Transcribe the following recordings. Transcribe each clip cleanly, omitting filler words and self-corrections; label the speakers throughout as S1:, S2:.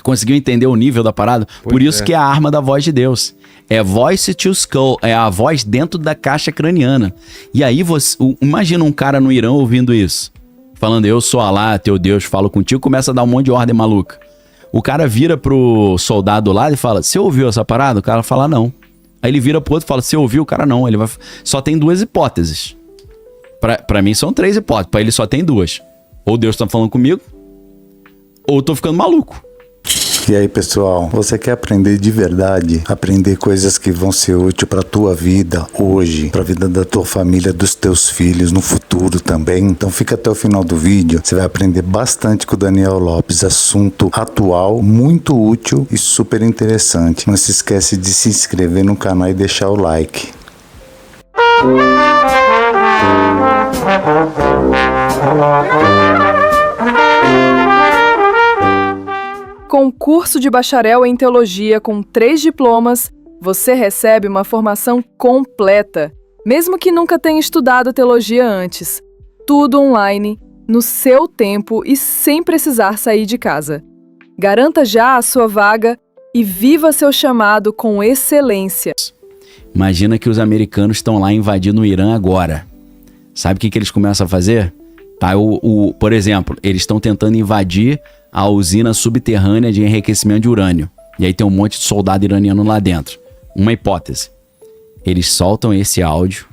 S1: Conseguiu entender o nível da parada? Por isso que é a arma da voz de Deus. É voice to skull, é a voz dentro da caixa craniana. E aí imagina um cara no Irã ouvindo isso. Falando, eu sou Alá, teu Deus, falo contigo, começa a dar um monte de ordem maluca. O cara vira pro soldado lá e fala, você ouviu essa parada? O cara fala, não. Aí ele vira pro outro e fala, você ouviu? O cara não. Ele vai... Só tem 2 hipóteses. Pra mim são 3 hipóteses, pra ele só tem 2. Ou Deus tá falando comigo, ou eu tô ficando maluco.
S2: E aí, pessoal, você quer aprender de verdade? Aprender coisas que vão ser úteis para tua vida hoje, para a vida da tua família, dos teus filhos, no futuro também? Então fica até o final do vídeo, você vai aprender bastante com o Daniel Lopes, assunto atual, muito útil e super interessante. Não se esquece de se inscrever no canal e deixar o like.
S3: Com curso de bacharel em teologia com 3 diplomas, você recebe uma formação completa, mesmo que nunca tenha estudado teologia antes. Tudo online, no seu tempo e sem precisar sair de casa. Garanta já a sua vaga e viva seu chamado com excelência.
S1: Imagina que os americanos estão lá invadindo o Irã agora. Sabe o que eles começam a fazer? Tá, por exemplo, eles estão tentando invadir a usina subterrânea de enriquecimento de urânio. E aí tem um monte de soldado iraniano lá dentro. Uma hipótese. Eles soltam esse áudio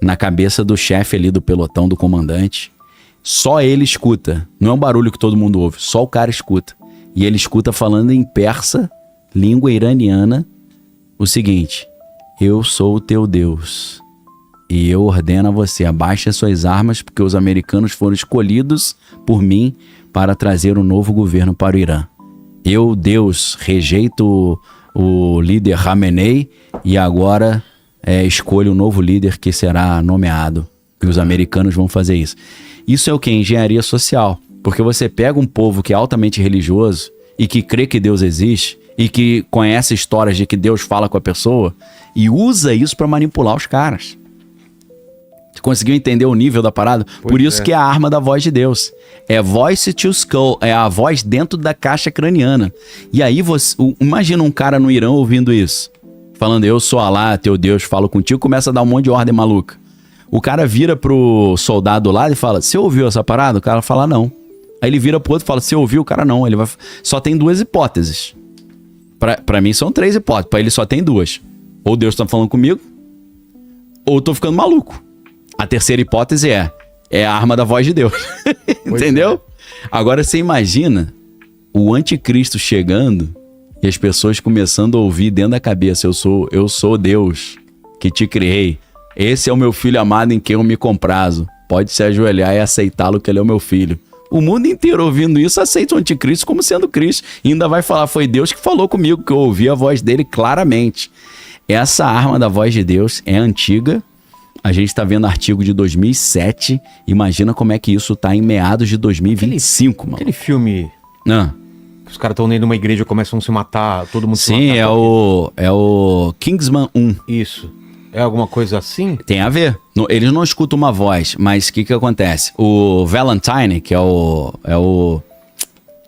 S1: na cabeça do chefe ali do pelotão, do comandante. Só ele escuta. Não é um barulho que todo mundo ouve. Só o cara escuta. E ele escuta falando em persa, língua iraniana, o seguinte: eu sou o teu Deus. E eu ordeno a você, abaixe as suas armas, porque os americanos foram escolhidos por mim para trazer um novo governo para o Irã. Eu, Deus, rejeito o líder Khamenei e agora escolho um novo líder que será nomeado. E os americanos vão fazer isso. Isso é o que? Engenharia social. Porque você pega um povo que é altamente religioso e que crê que Deus existe e que conhece histórias de que Deus fala com a pessoa e usa isso para manipular os caras. Você conseguiu entender o nível da parada? Por isso que é a arma da voz de Deus. É voice to skull, é a voz dentro da caixa craniana. E aí imagina um cara no Irã ouvindo isso. Falando, eu sou Alá, teu Deus, falo contigo, começa a dar um monte de ordem maluca. O cara vira pro soldado lá e fala, você ouviu essa parada? O cara fala, não. Aí ele vira pro outro e fala, você ouviu? O cara não. Ele vai... Só tem 2 hipóteses. Pra mim são 3 hipóteses, pra ele só tem 2. Ou Deus tá falando comigo, ou eu tô ficando maluco. A terceira hipótese é a arma da voz de Deus. Entendeu? Agora você imagina o anticristo chegando e as pessoas começando a ouvir dentro da cabeça, eu sou Deus que te criei. Esse é o meu filho amado em quem eu me comprazo. Pode se ajoelhar e aceitá-lo que ele é o meu filho. O mundo inteiro ouvindo isso aceita o anticristo como sendo Cristo. E ainda vai falar, foi Deus que falou comigo, que eu ouvi a voz dele claramente. Essa arma da voz de Deus é antiga. A gente tá vendo artigo de 2007. Imagina como é que isso tá em meados de 2025, mano.
S4: Aquele filme... Os caras estão dentro de uma igreja e começam a se matar, todo mundo se mata.
S1: Sim, é o Kingsman 1.
S4: Isso. É alguma coisa assim?
S1: Tem a ver. Eles não escutam uma voz, mas o que acontece? O Valentine, que é o...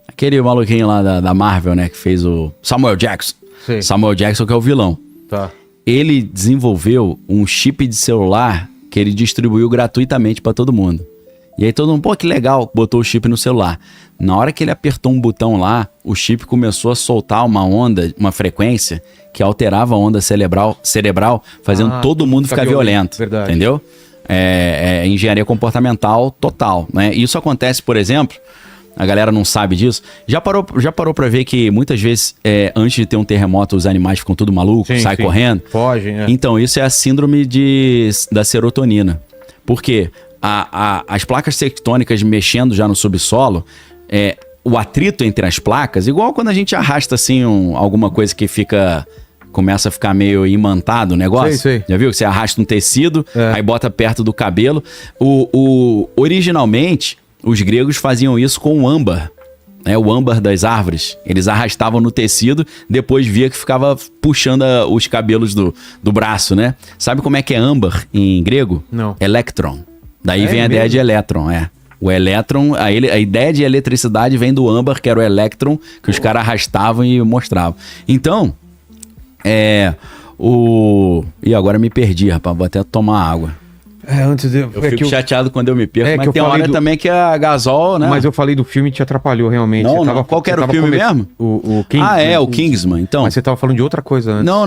S1: Aquele maluquinho lá da Marvel, né? Que fez o... Samuel Jackson.
S4: Sim.
S1: Samuel Jackson, que é o vilão.
S4: Tá.
S1: Ele desenvolveu um chip de celular que ele distribuiu gratuitamente para todo mundo. E aí todo mundo, pô, que legal, botou o chip no celular. Na hora que ele apertou um botão lá, o chip começou a soltar uma onda, uma frequência que alterava a onda cerebral fazendo todo mundo ficar violento.
S4: Verdade.
S1: Entendeu? É engenharia comportamental total, né? Isso acontece, por exemplo... A galera não sabe disso. Já parou pra ver que muitas vezes, antes de ter um terremoto, os animais ficam tudo malucos, saem correndo?
S4: Fogem,
S1: Então, isso é a síndrome da serotonina. Por quê? As placas tectônicas mexendo já no subsolo, o atrito entre as placas, igual quando a gente arrasta assim alguma coisa que começa a ficar meio imantado o negócio.
S4: Sei.
S1: Já viu? Que você arrasta um tecido, aí bota perto do cabelo. Originalmente... Os gregos faziam isso com o âmbar, né? O âmbar das árvores. Eles arrastavam no tecido, depois via que ficava puxando os cabelos do braço, né? Sabe como é que é âmbar em grego?
S4: Não.
S1: Electron. Daí vem a ideia de elétron, O elétron, a ideia de eletricidade vem do âmbar, que era o elétron, que os caras arrastavam e mostravam. Então, E agora me perdi, rapaz, vou até tomar água.
S4: Antes de...
S1: Eu fico chateado quando eu me perco, mas
S4: que
S1: tem uma hora também que a gasol, né?
S4: Mas eu falei do filme e te atrapalhou realmente.
S1: Não, qual que era o filme mesmo?
S4: O Kingsman.
S1: o Kingsman, então.
S4: Mas você tava falando de outra coisa antes.
S1: Não,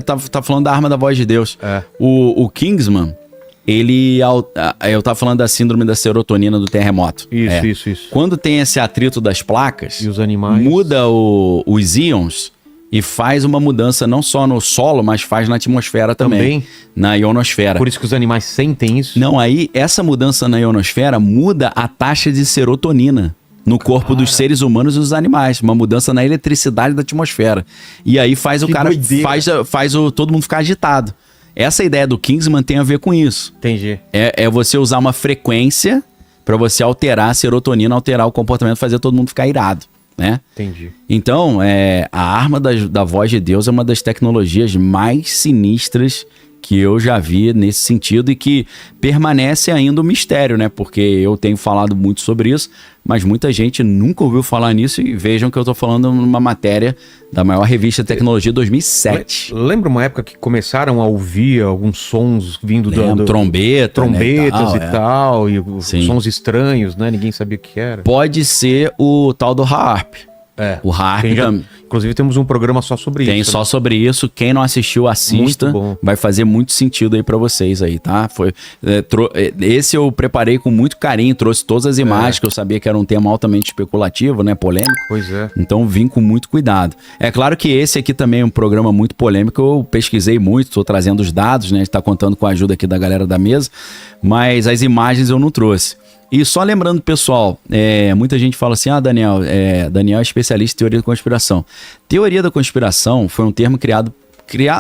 S1: tava falando da Arma da Voz de Deus. O Kingsman, eu tava falando da síndrome da serotonina do terremoto.
S4: Isso.
S1: Quando tem esse atrito das placas,
S4: e os animais,
S1: muda os íons e faz uma mudança não só no solo, mas faz na atmosfera também. Na ionosfera.
S4: Por isso que os animais sentem isso?
S1: Não, aí essa mudança na ionosfera muda a taxa de serotonina no corpo dos seres humanos e dos animais. Uma mudança na eletricidade da atmosfera. E aí faz todo mundo ficar agitado. Essa ideia do Kingsman tem a ver com isso.
S4: Entendi.
S1: É você usar uma frequência para você alterar a serotonina, alterar o comportamento, fazer todo mundo ficar irado, né?
S4: Entendi.
S1: Então, a arma da voz de Deus é uma das tecnologias mais sinistras que eu já vi nesse sentido e que permanece ainda um mistério, né? Porque eu tenho falado muito sobre isso, mas muita gente nunca ouviu falar nisso e vejam que eu tô falando numa matéria da maior revista de tecnologia 2007.
S4: Lembra uma época que começaram a ouvir alguns sons vindo
S1: trombetas,
S4: né, e tal, e sons estranhos, né? Ninguém sabia o que era.
S1: Pode ser o tal do HAARP. O HAARP
S4: inclusive temos um programa só sobre isso.
S1: Tem só sobre isso. Quem não assistiu, assista. Vai fazer muito sentido aí pra vocês aí, tá? Esse eu preparei com muito carinho, trouxe todas as imagens, que eu sabia que era um tema altamente especulativo, né? Polêmico.
S4: Pois é.
S1: Então vim com muito cuidado. É claro que esse aqui também é um programa muito polêmico. Eu pesquisei muito, tô trazendo os dados, né? A gente tá contando com a ajuda aqui da galera da mesa, mas as imagens eu não trouxe. E só lembrando, pessoal, muita gente fala assim, Daniel é especialista em teoria da conspiração. Teoria da conspiração foi um termo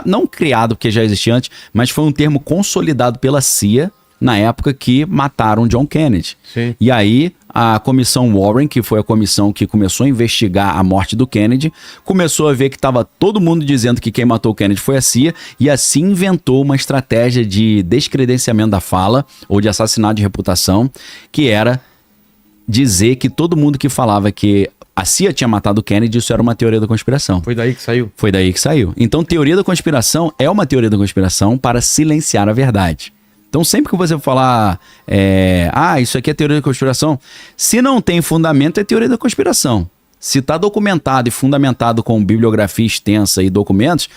S1: não criado porque já existia antes, mas foi um termo consolidado pela CIA na época que mataram John Kennedy.
S4: Sim.
S1: E aí a comissão Warren, que foi a comissão que começou a investigar a morte do Kennedy, começou a ver que estava todo mundo dizendo que quem matou o Kennedy foi a CIA, e assim inventou uma estratégia de descredenciamento da fala, ou de assassinato de reputação, que era dizer que todo mundo que falava que a CIA tinha matado o Kennedy, isso era uma teoria da conspiração.
S4: Foi daí que saiu?
S1: Foi daí que saiu. Então, teoria da conspiração é uma teoria da conspiração para silenciar a verdade. Então, sempre que você falar, isso aqui é teoria da conspiração, se não tem fundamento, é teoria da conspiração. Se está documentado e fundamentado com bibliografia extensa e documentos,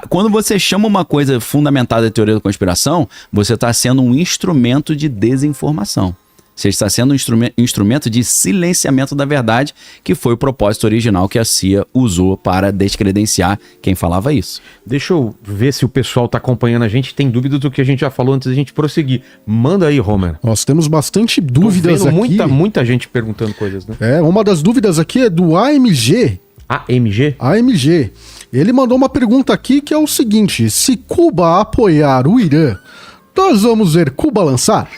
S1: quando você chama uma coisa fundamentada em teoria da conspiração, você está sendo um instrumento de desinformação. Você está sendo um instrumento de silenciamento da verdade, que foi o propósito original que a CIA usou para descredenciar quem falava isso.
S4: Deixa eu ver se o pessoal está acompanhando a gente. Tem dúvidas do que a gente já falou antes da gente prosseguir. Manda aí, Homer.
S5: Nós temos bastante dúvidas aqui.
S4: Muita gente perguntando coisas, né?
S5: Uma das dúvidas aqui é do AMG.
S4: AMG?
S5: AMG. Ele mandou uma pergunta aqui que é o seguinte: se Cuba apoiar o Irã, nós vamos ver Cuba lançar?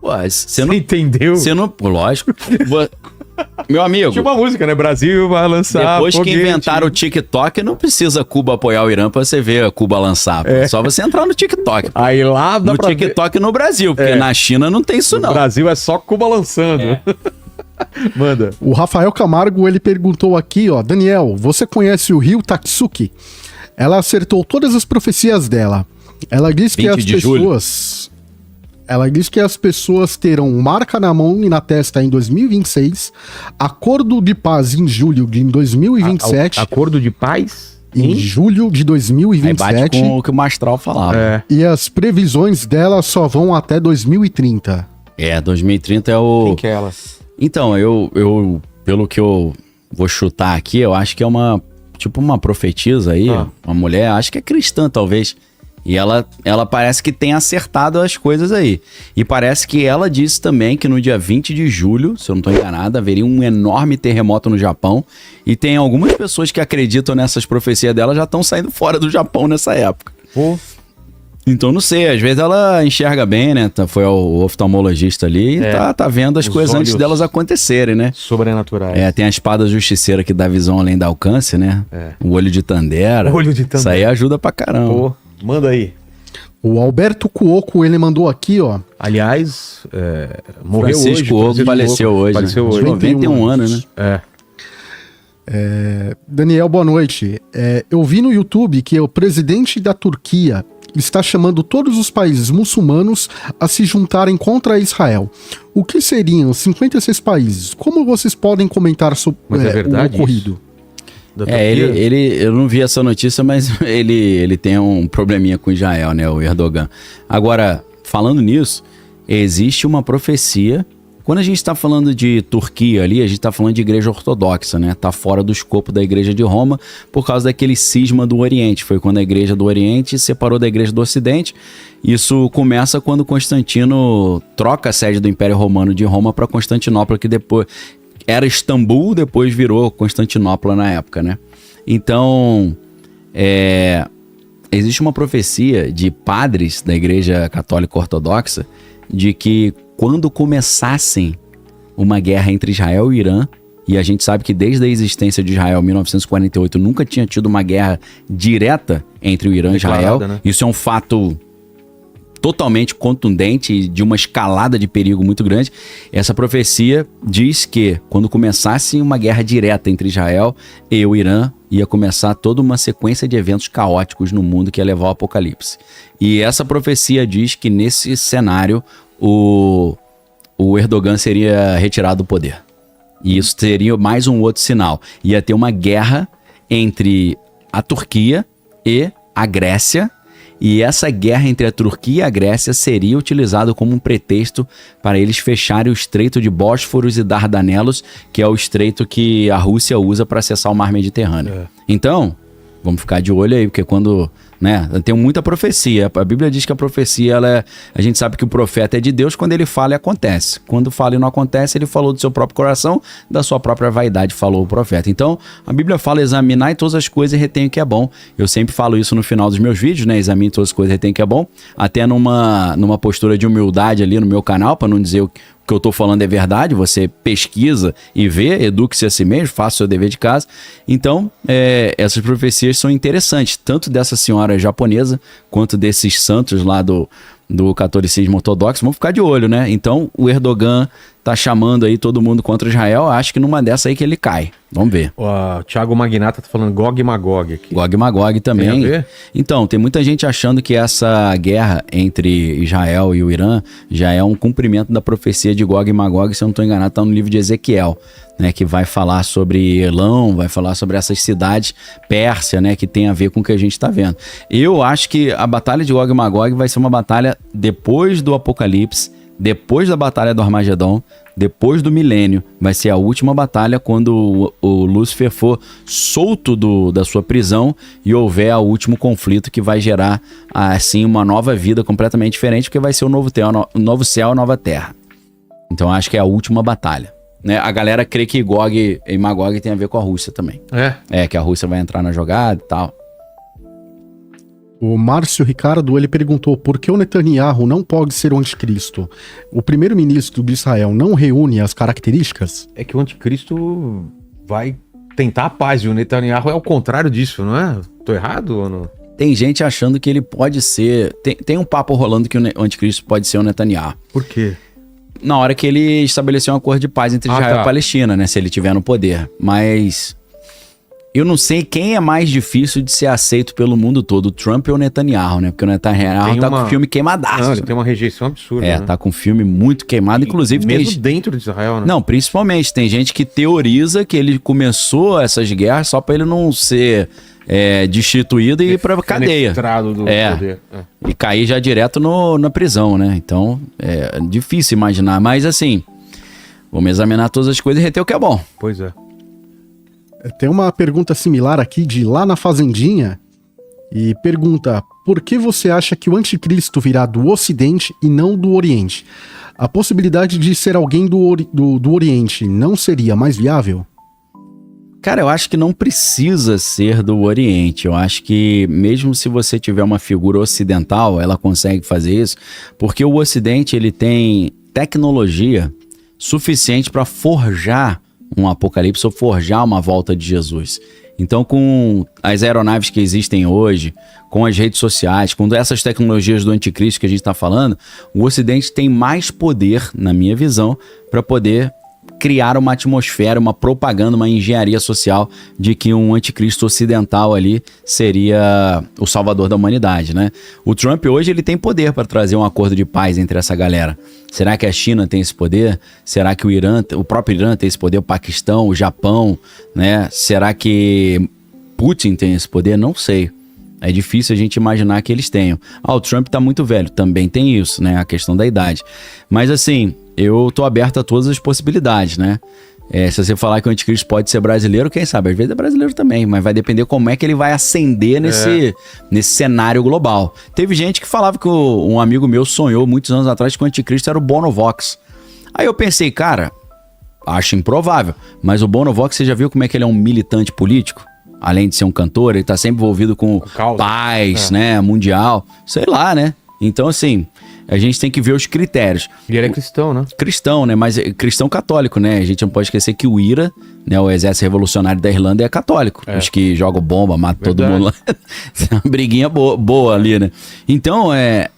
S1: Você não
S4: entendeu?
S1: Você não... Lógico. Meu amigo...
S4: Tinha uma música, né? Brasil vai lançar
S1: depois foguete. Que inventaram o TikTok, não precisa Cuba apoiar o Irã pra você ver a Cuba lançar. É só você entrar no TikTok.
S4: Aí lá dá
S1: no TikTok ver. No Brasil, porque na China não tem isso não.
S4: No Brasil é só Cuba lançando. Manda.
S5: O Rafael Camargo, ele perguntou aqui, Daniel, você conhece o Ryu Tatsuki? Ela acertou todas as profecias dela. Ela diz que as pessoas... Ela diz que as pessoas terão marca na mão e na testa em 2026, acordo de paz em julho de 2027.
S4: Acordo de paz?
S5: Em julho de 2027.
S1: Aí bate com o que o Mastral falava.
S5: E as previsões dela só vão até 2030.
S1: 2030 é o...
S4: Quem que é ela?
S1: Então, eu pelo que eu vou chutar aqui, eu acho que é uma profetisa aí, uma mulher, acho que é cristã talvez. E ela parece que tem acertado as coisas aí. E parece que ela disse também que no dia 20 de julho, se eu não estou enganado, haveria um enorme terremoto no Japão. E tem algumas pessoas que acreditam nessas profecias dela já estão saindo fora do Japão nessa época. Então não sei, às vezes ela enxerga bem, né? Foi o oftalmologista ali e tá vendo as coisas antes delas acontecerem, né?
S4: Sobrenaturais.
S1: Tem a espada justiceira que dá visão além do alcance, né? O olho de Tandera.
S4: O olho de Tandera.
S1: Isso aí ajuda pra caramba.
S4: Manda aí.
S5: O Alberto Cuoco, ele mandou aqui, ó.
S4: Aliás, morreu
S1: Francisco
S4: hoje.
S1: Cuoco faleceu hoje.
S4: Faleceu
S1: Né?
S4: hoje.
S1: 91 anos, né?
S5: Daniel, boa noite. Eu vi no YouTube que o presidente da Turquia está chamando todos os países muçulmanos a se juntarem contra Israel. O que seriam 56 países? Como vocês podem comentar sobre o ocorrido?
S1: Eu não vi essa notícia, mas ele tem um probleminha com Israel, né, o Erdogan. Agora, falando nisso, existe uma profecia. Quando a gente está falando de Turquia ali, a gente está falando de igreja ortodoxa, né? Tá fora do escopo da igreja de Roma por causa daquele cisma do Oriente. Foi quando a igreja do Oriente se separou da igreja do Ocidente. Isso começa quando Constantino troca a sede do Império Romano de Roma para Constantinopla, que depois era Istambul, depois virou Constantinopla na época, né? Então, existe uma profecia de padres da igreja católica ortodoxa de que quando começassem uma guerra entre Israel e Irã, e a gente sabe que desde a existência de Israel, em 1948, nunca tinha tido uma guerra direta entre o Irã e Israel. Né? Isso é um fato totalmente contundente, de uma escalada de perigo muito grande. Essa profecia diz que quando começasse uma guerra direta entre Israel e o Irã, ia começar toda uma sequência de eventos caóticos no mundo que ia levar ao apocalipse. E essa profecia diz que nesse cenário o Erdogan seria retirado do poder. E isso seria mais um outro sinal. Ia ter uma guerra entre a Turquia e a Grécia, e essa guerra entre a Turquia e a Grécia seria utilizada como um pretexto para eles fecharem o Estreito de Bósforos e Dardanelos, que é o estreito que a Rússia usa para acessar o Mar Mediterrâneo. Então, vamos ficar de olho aí, porque quando... né, tem muita profecia. A Bíblia diz que a profecia, a gente sabe que o profeta é de Deus, quando ele fala e acontece. Quando fala e não acontece, ele falou do seu próprio coração, da sua própria vaidade, falou o profeta. Então, a Bíblia fala examinar todas as coisas e retém o que é bom. Eu sempre falo isso no final dos meus vídeos, né? Examine todas as coisas e retém o que é bom. Até numa postura de humildade ali no meu canal, para não dizer o que eu tô falando é verdade, você pesquisa e vê, eduque-se a si mesmo, faça o seu dever de casa. Então, essas profecias são interessantes, tanto dessa senhora japonesa, quanto desses santos lá do catolicismo ortodoxo. Vamos ficar de olho, né? Então, o Erdogan tá chamando aí todo mundo contra Israel, acho que numa dessa aí que ele cai. Vamos ver.
S4: O Thiago Magnata tá falando Gog e Magog aqui.
S1: Gog e Magog também.
S4: Tem a ver?
S1: Então, tem muita gente achando que essa guerra entre Israel e o Irã já é um cumprimento da profecia de Gog e Magog, se eu não estou enganado, tá no livro de Ezequiel, né, que vai falar sobre Elão, vai falar sobre essas cidades Pérsia, né, que tem a ver com o que a gente está vendo. Eu acho que a batalha de Gog e Magog vai ser uma batalha depois do Apocalipse, depois da batalha do Armagedon, depois do milênio. Vai ser a última batalha quando o Lúcifer for solto da sua prisão e houver o último conflito que vai gerar, assim, uma nova vida completamente diferente, porque vai ser o novo céu, a nova terra. Então acho que é a última batalha. Né? A galera crê que Gog e Magog tem a ver com a Rússia também. Que a Rússia vai entrar na jogada e tal.
S5: O Márcio Ricardo, ele perguntou por que o Netanyahu não pode ser o anticristo? O primeiro-ministro de Israel não reúne as características?
S4: É que o anticristo vai tentar a paz, e o Netanyahu é o contrário disso, não é? Tô errado ou não?
S1: Tem gente achando que ele pode ser... Tem um papo rolando que o anticristo pode ser o Netanyahu.
S4: Por quê?
S1: Na hora que ele estabeleceu um acordo de paz entre Israel e Palestina, né? Se ele tiver no poder. Mas... eu não sei quem é mais difícil de ser aceito pelo mundo todo, o Trump ou o Netanyahu, né? Porque o Netanyahu tá com o filme queimadaço.
S4: Não, ele tem uma rejeição absurda. Né?
S1: Tá com o filme muito queimado, inclusive...
S4: Mesmo dentro de Israel, né?
S1: Não, principalmente. Tem gente que teoriza que ele começou essas guerras só pra ele não ser destituído e ir pra cadeia.
S4: Do poder.
S1: E cair já direto na prisão, né? Então, é difícil imaginar. Mas, assim, vamos examinar todas as coisas e reter o que é bom.
S4: Pois é.
S5: Tem uma pergunta similar aqui de Lá na Fazendinha, e pergunta: por que você acha que o anticristo virá do Ocidente e não do Oriente? A possibilidade de ser alguém do Oriente não seria mais viável?
S1: Cara, eu acho que não precisa ser do Oriente. Eu acho que mesmo se você tiver uma figura ocidental, ela consegue fazer isso, porque o Ocidente ele tem tecnologia suficiente para forjar um apocalipse ou forjar uma volta de Jesus. Então, com as aeronaves que existem hoje, com as redes sociais, com essas tecnologias do anticristo que a gente está falando, o Ocidente tem mais poder, na minha visão, para poder criar uma atmosfera, uma propaganda, uma engenharia social de que um anticristo ocidental ali seria o salvador da humanidade, né? O Trump hoje ele tem poder para trazer um acordo de paz entre essa galera. Será que a China tem esse poder? Será que o próprio Irã tem esse poder? O Paquistão, o Japão, né? Será que Putin tem esse poder? Não sei. É difícil a gente imaginar que eles tenham. O Trump tá muito velho. Também tem isso, né? A questão da idade. Mas assim, eu tô aberto a todas as possibilidades, né? Se você falar que o anticristo pode ser brasileiro, quem sabe? Às vezes é brasileiro também, mas vai depender como é que ele vai ascender nesse cenário global. Teve gente que falava que um amigo meu sonhou muitos anos atrás que o anticristo era o Bono Vox. Aí eu pensei, cara, acho improvável. Mas o Bono Vox, você já viu como é que ele é um militante político? Além de ser um cantor, ele tá sempre envolvido com paz, né, mundial, sei lá, né? Então, assim, a gente tem que ver os critérios.
S4: E ele é cristão, né?
S1: Cristão, né? Mas cristão católico, né? A gente não pode esquecer que o IRA, né, o Exército Revolucionário da Irlanda, é católico. Os que jogam bomba, matam todo mundo lá. É uma briguinha boa ali, né? Então,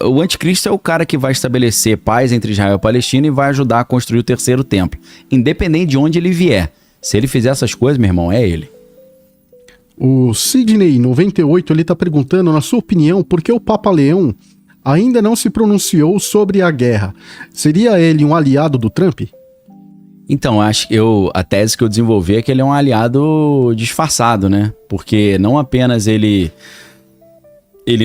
S1: o anticristo é o cara que vai estabelecer paz entre Israel e Palestina e vai ajudar a construir o terceiro templo. Independente de onde ele vier. Se ele fizer essas coisas, meu irmão, é ele.
S5: O Sidney 98, ele tá perguntando, na sua opinião, por que o Papa Leão ainda não se pronunciou sobre a guerra? Seria ele um aliado do Trump?
S1: Então, a tese que eu desenvolvi é que ele é um aliado disfarçado, né? Porque não apenas ele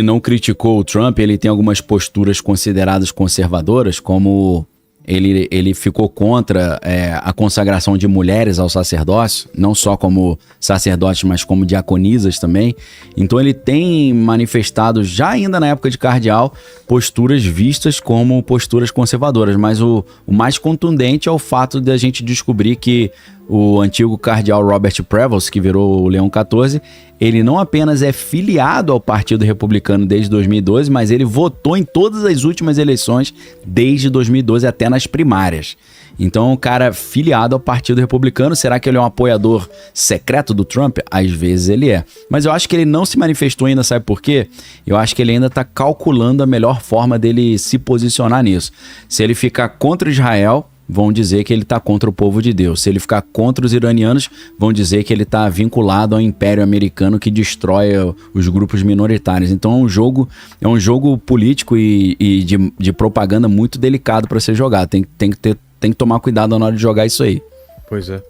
S1: não criticou o Trump, ele tem algumas posturas consideradas conservadoras, como ele ficou contra a consagração de mulheres ao sacerdócio, não só como sacerdotes, mas como diaconisas também. Então ele tem manifestado, já ainda na época de cardeal, posturas vistas como posturas conservadoras. Mas o mais contundente é o fato de a gente descobrir que o antigo cardeal Robert Prevost, que virou o Leão XIV, ele não apenas é filiado ao Partido Republicano desde 2012, mas ele votou em todas as últimas eleições desde 2012 até nas primárias. Então, o cara filiado ao Partido Republicano, será que ele é um apoiador secreto do Trump? Às vezes ele é. Mas eu acho que ele não se manifestou ainda, sabe por quê? Eu acho que ele ainda está calculando a melhor forma dele se posicionar nisso. Se ele ficar contra Israel, vão dizer que ele está contra o povo de Deus. Se ele ficar contra os iranianos, vão dizer que ele está vinculado ao Império Americano que destrói os grupos minoritários. Então é um jogo político e de propaganda muito delicado para ser jogado. Tem que tomar cuidado na hora de jogar isso aí.
S4: Pois é.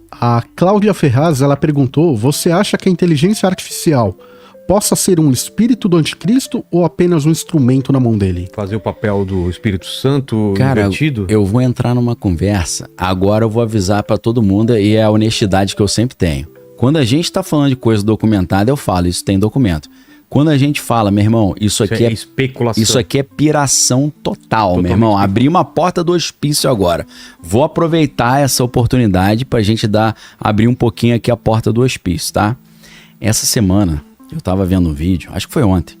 S5: A Cláudia Ferraz, ela perguntou, você acha que a inteligência artificial possa ser um espírito do anticristo ou apenas um instrumento na mão dele?
S4: Fazer o papel do Espírito Santo invertido?
S1: Eu vou entrar numa conversa, agora eu vou avisar pra todo mundo e é a honestidade que eu sempre tenho. Quando a gente tá falando de coisa documentada, eu falo, isso tem documento. Quando a gente fala, meu irmão, isso aqui é
S4: especulação.
S1: Isso aqui é piração total, meu irmão. Abri uma porta do hospício agora. Vou aproveitar essa oportunidade pra gente abrir um pouquinho aqui a porta do hospício, tá? Essa semana eu tava vendo um vídeo, acho que foi ontem.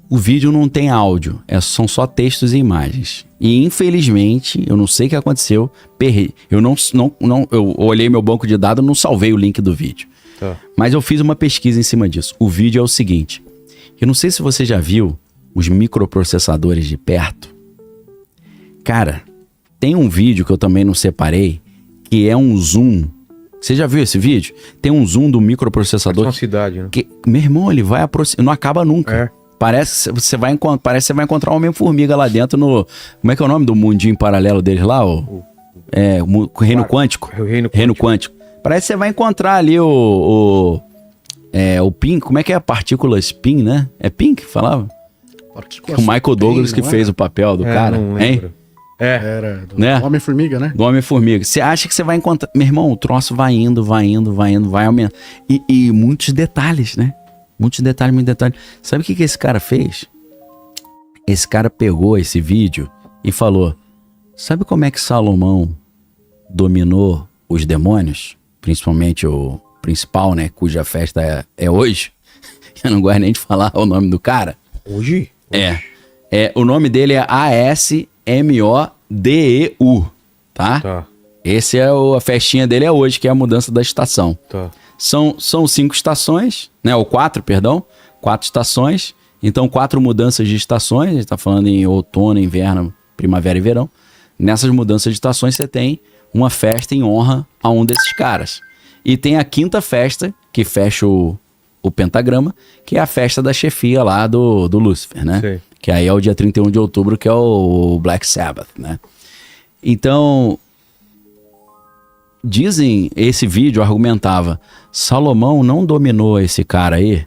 S1: O vídeo não tem áudio, são só textos e imagens. E infelizmente, eu não sei o que aconteceu, perdi. Eu olhei meu banco de dados, não salvei o link do vídeo. Tá. Mas eu fiz uma pesquisa em cima disso. O vídeo é o seguinte, eu não sei se você já viu os microprocessadores de perto. Cara, tem um vídeo que eu também não separei, que é um zoom. Você já viu esse vídeo? Tem um zoom do microprocessador.
S4: Parece uma cidade, né?
S1: Meu irmão, ele vai aproximar. Não acaba nunca. Parece que você vai encontrar um Homem-Formiga lá dentro no... Como é que é o nome do mundinho paralelo deles lá? O Reino Quântico. Reino Quântico. Parece que você vai encontrar ali o PIN. Como é que é a partícula spin, né? É PIN que falava? O Michael Douglas que fez o papel do cara.
S4: Não lembro.
S1: Hein?
S5: Era do
S1: né?
S5: Homem-Formiga, né?
S1: Do Homem-Formiga. Você acha que você vai encontrar... Meu irmão, o troço vai indo, vai aumentando. E muitos detalhes, né? Muitos detalhes. Sabe o que esse cara fez? Esse cara pegou esse vídeo e falou, sabe como é que Salomão dominou os demônios? Principalmente o principal, né? Cuja festa é hoje. Eu não gosto nem de falar o nome do cara.
S4: Hoje?
S1: O nome dele é Asmodeu, tá? Esse é a festinha dele é hoje, que é a mudança da estação.
S4: Tá.
S1: São 5 estações, né? Ou 4, perdão. 4 estações. Então, 4 mudanças de estações. A gente tá falando em outono, inverno, primavera e verão. Nessas mudanças de estações, você tem uma festa em honra a um desses caras. E tem a 5ª festa, que fecha o pentagrama, que é a festa da chefia lá do Lúcifer, né?
S4: Sei.
S1: Que aí é o dia 31 de outubro, que é o Black Sabbath, né? Então, dizem, esse vídeo argumentava, Salomão não dominou esse cara aí,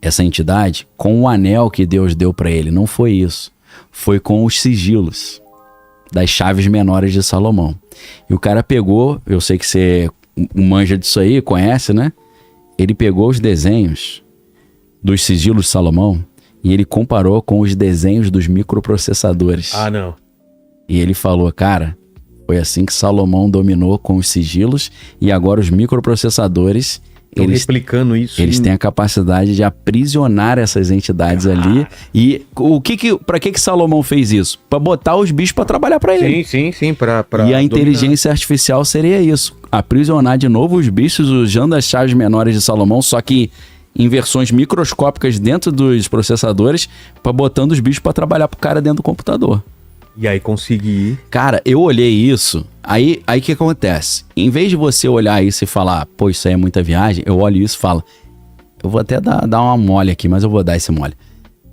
S1: essa entidade, com o anel que Deus deu pra ele. Não foi isso. Foi com os sigilos das chaves menores de Salomão. E o cara pegou, eu sei que você manja disso aí, conhece, né? Ele pegou os desenhos dos sigilos de Salomão e ele comparou com os desenhos dos microprocessadores.
S4: Ah, não.
S1: E ele falou, cara, foi assim que Salomão dominou com os sigilos e agora os microprocessadores,
S4: Estão replicando isso.
S1: eles têm a capacidade de aprisionar essas entidades ali. E pra que Salomão fez isso? Pra botar os bichos pra trabalhar pra ele.
S4: Sim. Pra
S1: E a inteligência artificial seria isso. Aprisionar de novo os bichos usando as chaves menores de Salomão, só que em versões microscópicas dentro dos processadores, pra botando os bichos pra trabalhar pro cara dentro do computador.
S4: E aí conseguir.
S1: Cara, eu olhei isso, aí o que acontece? Em vez de você olhar isso e falar, pô, isso aí é muita viagem, eu olho isso e falo, eu vou até dar uma mole aqui, mas eu vou dar esse mole.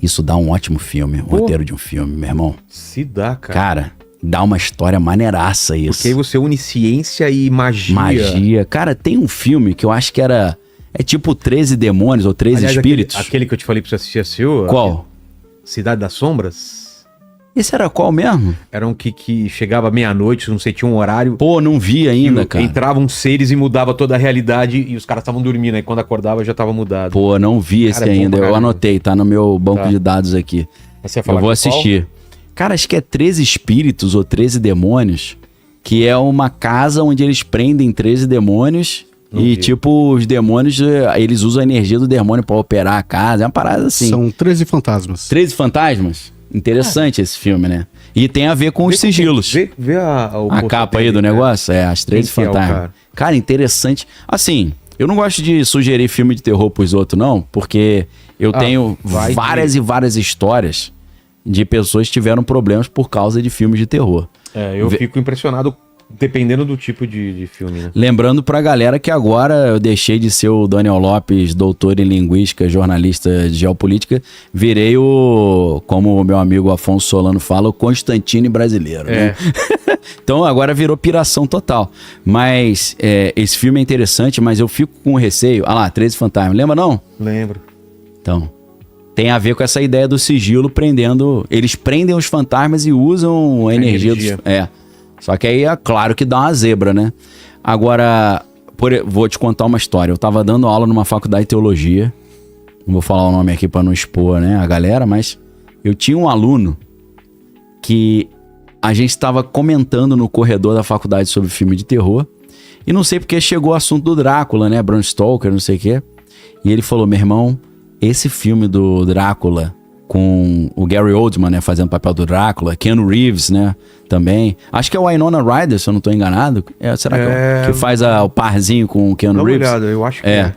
S1: Isso dá um ótimo filme, um roteiro de um filme, meu irmão.
S4: Se dá, cara.
S1: Cara, dá uma história maneiraça isso.
S4: Porque aí você une ciência e magia.
S1: Magia. Cara, tem um filme que eu acho que era... É tipo 13 demônios ou 13
S4: Aliás,
S1: espíritos.
S4: Aquele que eu te falei pra você assistir, assistiu?
S1: Qual?
S4: Cidade das Sombras.
S1: Esse era qual mesmo?
S4: Era um que chegava meia-noite, não sei, tinha um horário.
S1: Pô, não vi ainda, cara.
S4: Entravam seres e mudava toda a realidade e os caras estavam dormindo. Aí quando acordava já tava mudado.
S1: Pô, não vi esse
S4: Cara, é bom
S1: ainda.
S4: pra
S1: Eu
S4: caramba.
S1: anotei, tá no meu banco de dados aqui.
S4: Você ia falar
S1: Eu vou
S4: com qual?
S1: assistir. Cara, acho que é 13 espíritos ou 13 demônios, que é uma casa onde eles prendem 13 demônios.
S4: Não
S1: E
S4: vi.
S1: tipo, os demônios, eles usam a energia do demônio pra operar a casa. É uma parada assim.
S5: São 13 fantasmas.
S1: 13 fantasmas? Interessante esse filme, né? E tem a ver com os sigilos.
S4: Vê
S1: A capa aí do negócio? É, as 13
S4: Quem que é o
S1: fantasmas.
S4: cara?
S1: Cara, interessante. Assim, eu não gosto de sugerir filme de terror pros outros, não, porque eu tenho
S4: vai
S1: várias e várias histórias de pessoas que tiveram problemas por causa de filmes de terror.
S4: Eu fico impressionado dependendo do tipo de filme, né?
S1: Lembrando pra galera que agora eu deixei de ser o Daniel Lopes, doutor em linguística, jornalista de geopolítica, virei como o meu amigo Afonso Solano fala, o Constantine brasileiro, né? Então agora virou piração total. Mas esse filme é interessante, mas eu fico com receio. Ah lá, 13 Fantasmas, lembra não?
S4: Lembro.
S1: Então, tem a ver com essa ideia do sigilo prendendo... Eles prendem os fantasmas e usam a energia. Só que aí é claro que dá uma zebra, né? Agora, vou te contar uma história. Eu tava dando aula numa faculdade de teologia. Não vou falar o nome aqui pra não expor, né, a galera, mas eu tinha um aluno que a gente estava comentando no corredor da faculdade sobre filme de terror. E não sei porque chegou o assunto do Drácula, né? Bram Stoker, não sei o quê. E ele falou, meu irmão, esse filme do Drácula... com o Gary Oldman, né, fazendo o papel do Drácula, Keanu Reeves, né, também. Acho que é o Winona Ryder, se eu não tô enganado. Será que faz o parzinho com o Keanu Reeves?
S4: Dá uma olhada, eu acho que é.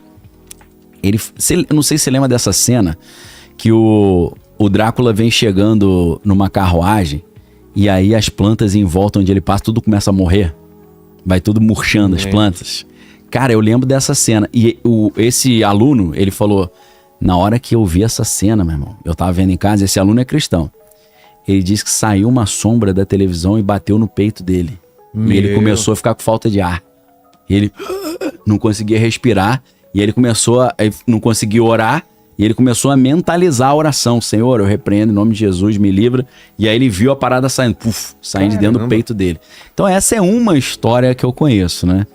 S1: Eu não sei se você lembra dessa cena que o Drácula vem chegando numa carruagem e aí as plantas em volta onde ele passa, tudo começa a morrer. Vai tudo murchando, as plantas. Cara, eu lembro dessa cena. E esse aluno, ele falou... Na hora que eu vi essa cena, meu irmão, eu tava vendo em casa, esse aluno é cristão. Ele disse que saiu uma sombra da televisão e bateu no peito dele. E ele começou a ficar com falta de ar. Ele não conseguia respirar e ele não conseguia orar e ele começou a mentalizar a oração. Senhor, eu repreendo em nome de Jesus, me livra. E aí ele viu a parada saindo de dentro do peito dele. Então essa é uma história que eu conheço, né?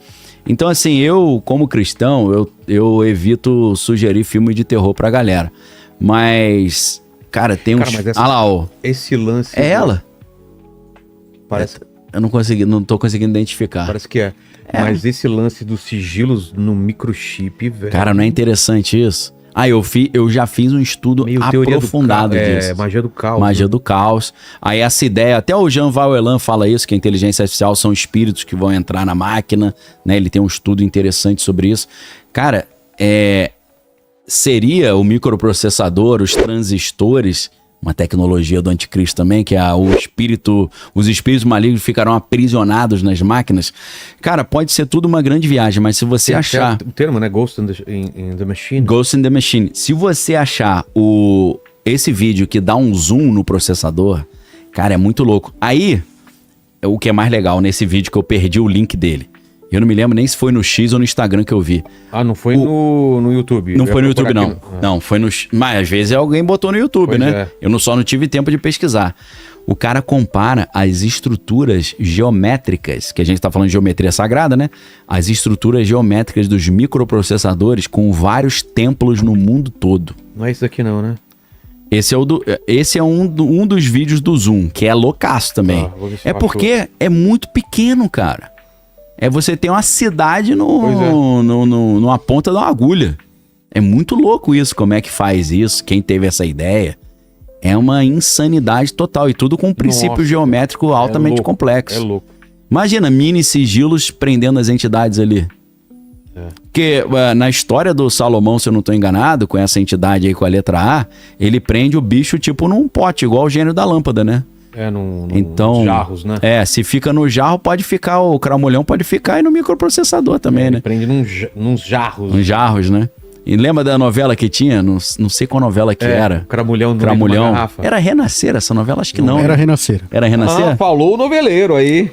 S1: Então, assim, eu, como cristão, eu evito sugerir filme de terror pra galera. Mas, cara, tem uns...
S4: Ah lá, esse lance...
S1: É ela?
S4: Parece...
S1: Eu não tô conseguindo identificar.
S4: Parece que é. Mas esse lance dos sigilos no microchip, velho...
S1: Cara, não é interessante isso? Eu já fiz um estudo aprofundado disso.
S4: Magia do caos.
S1: Magia do caos. Aí essa ideia, até o Jean Valjean fala isso, que a inteligência artificial são espíritos que vão entrar na máquina, né? Ele tem um estudo interessante sobre isso. Cara, seria o microprocessador, os transistores, uma tecnologia do anticristo também, que é os espíritos malignos ficarão aprisionados nas máquinas. Cara, pode ser tudo uma grande viagem, mas se você achar...
S4: O termo, né? Ghost in the Machine.
S1: Ghost in the Machine. Se você achar esse vídeo que dá um zoom no processador, cara, é muito louco. Aí, o que é mais legal nesse vídeo que eu perdi o link dele. Eu não me lembro nem se foi no X ou no Instagram que eu vi.
S4: Não foi no YouTube?
S1: Não foi no YouTube, não. Não, foi no... Mas às vezes alguém botou no YouTube,
S4: pois
S1: né?
S4: É.
S1: Eu só não tive tempo de pesquisar. O cara compara as estruturas geométricas, que a gente tá falando de geometria sagrada, né? As estruturas geométricas dos microprocessadores com vários templos no mundo todo.
S4: Não é isso aqui não, né?
S1: Esse é um dos vídeos do Zoom, que é loucaço também.
S4: Vou ver se
S1: É porque é muito pequeno, cara. Você tem uma cidade numa ponta de uma agulha. É muito louco isso, como é que faz isso, quem teve essa ideia. É uma insanidade total, e tudo com um princípio geométrico altamente complexo.
S4: É louco.
S1: Imagina, mini sigilos prendendo as entidades ali. Porque na história do Salomão, se eu não estou enganado, com essa entidade aí com a letra A, ele prende o bicho tipo num pote, igual o gênio da lâmpada, né?
S4: Nos jarros, né?
S1: Se fica no jarro, pode ficar, o cramulhão pode ficar aí no microprocessador também, né?
S4: Prende nos jarros.
S1: Nos jarros, né? E lembra da novela que tinha? Não sei qual novela que era.
S4: Cramulhão no meio de uma garrafa.
S1: Era Renascer essa novela? Acho que não.
S5: Era Renascer.
S1: Era Renascer?
S4: Falou o novelo aí.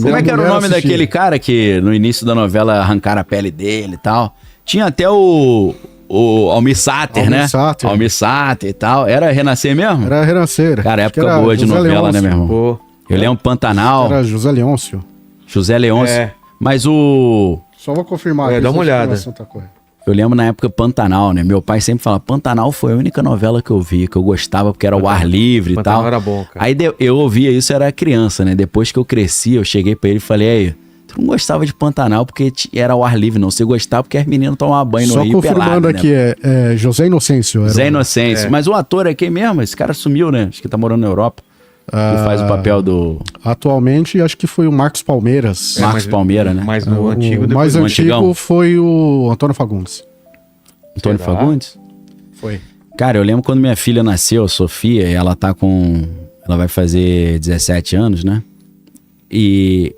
S1: Como é que era o nome daquele cara que no início da novela arrancaram a pele dele e tal? Tinha até o Almir Sater, né? Almir Sater e tal. Era Renascer mesmo?
S5: Era Renascer.
S1: Cara, época boa de novela, né, meu irmão?
S4: Pô.
S1: Eu lembro Pantanal.
S5: Era José Leôncio.
S1: José Leôncio. Mas
S5: Só vou confirmar.
S4: Dá uma olhada.
S1: Eu lembro na época Pantanal, né? Meu pai sempre fala, Pantanal foi a única novela que eu vi, que eu gostava porque era o ar livre e tal.
S4: Pantanal era bom, cara.
S1: Aí eu ouvia isso, eu era criança, né? Depois que eu cresci, eu cheguei pra ele e falei, aí, tu não gostava de Pantanal porque era o ar livre, não. Você gostava porque as meninas tomavam banho no rio pelado.
S5: Só confirmando aqui, né? é José Inocêncio.
S1: José Inocêncio. Mas o ator é quem mesmo? Esse cara sumiu, né? Acho que tá morando na Europa. Que faz o papel do...
S5: Atualmente, acho que foi o Marcos Palmeiras.
S1: Marcos Palmeira, né?
S4: Mas no antigo...
S5: O mais antigo foi o Antônio Fagundes.
S1: Antônio Fagundes?
S5: Foi.
S1: Cara, eu lembro quando minha filha nasceu, Sofia, e ela vai fazer 17 anos, né? E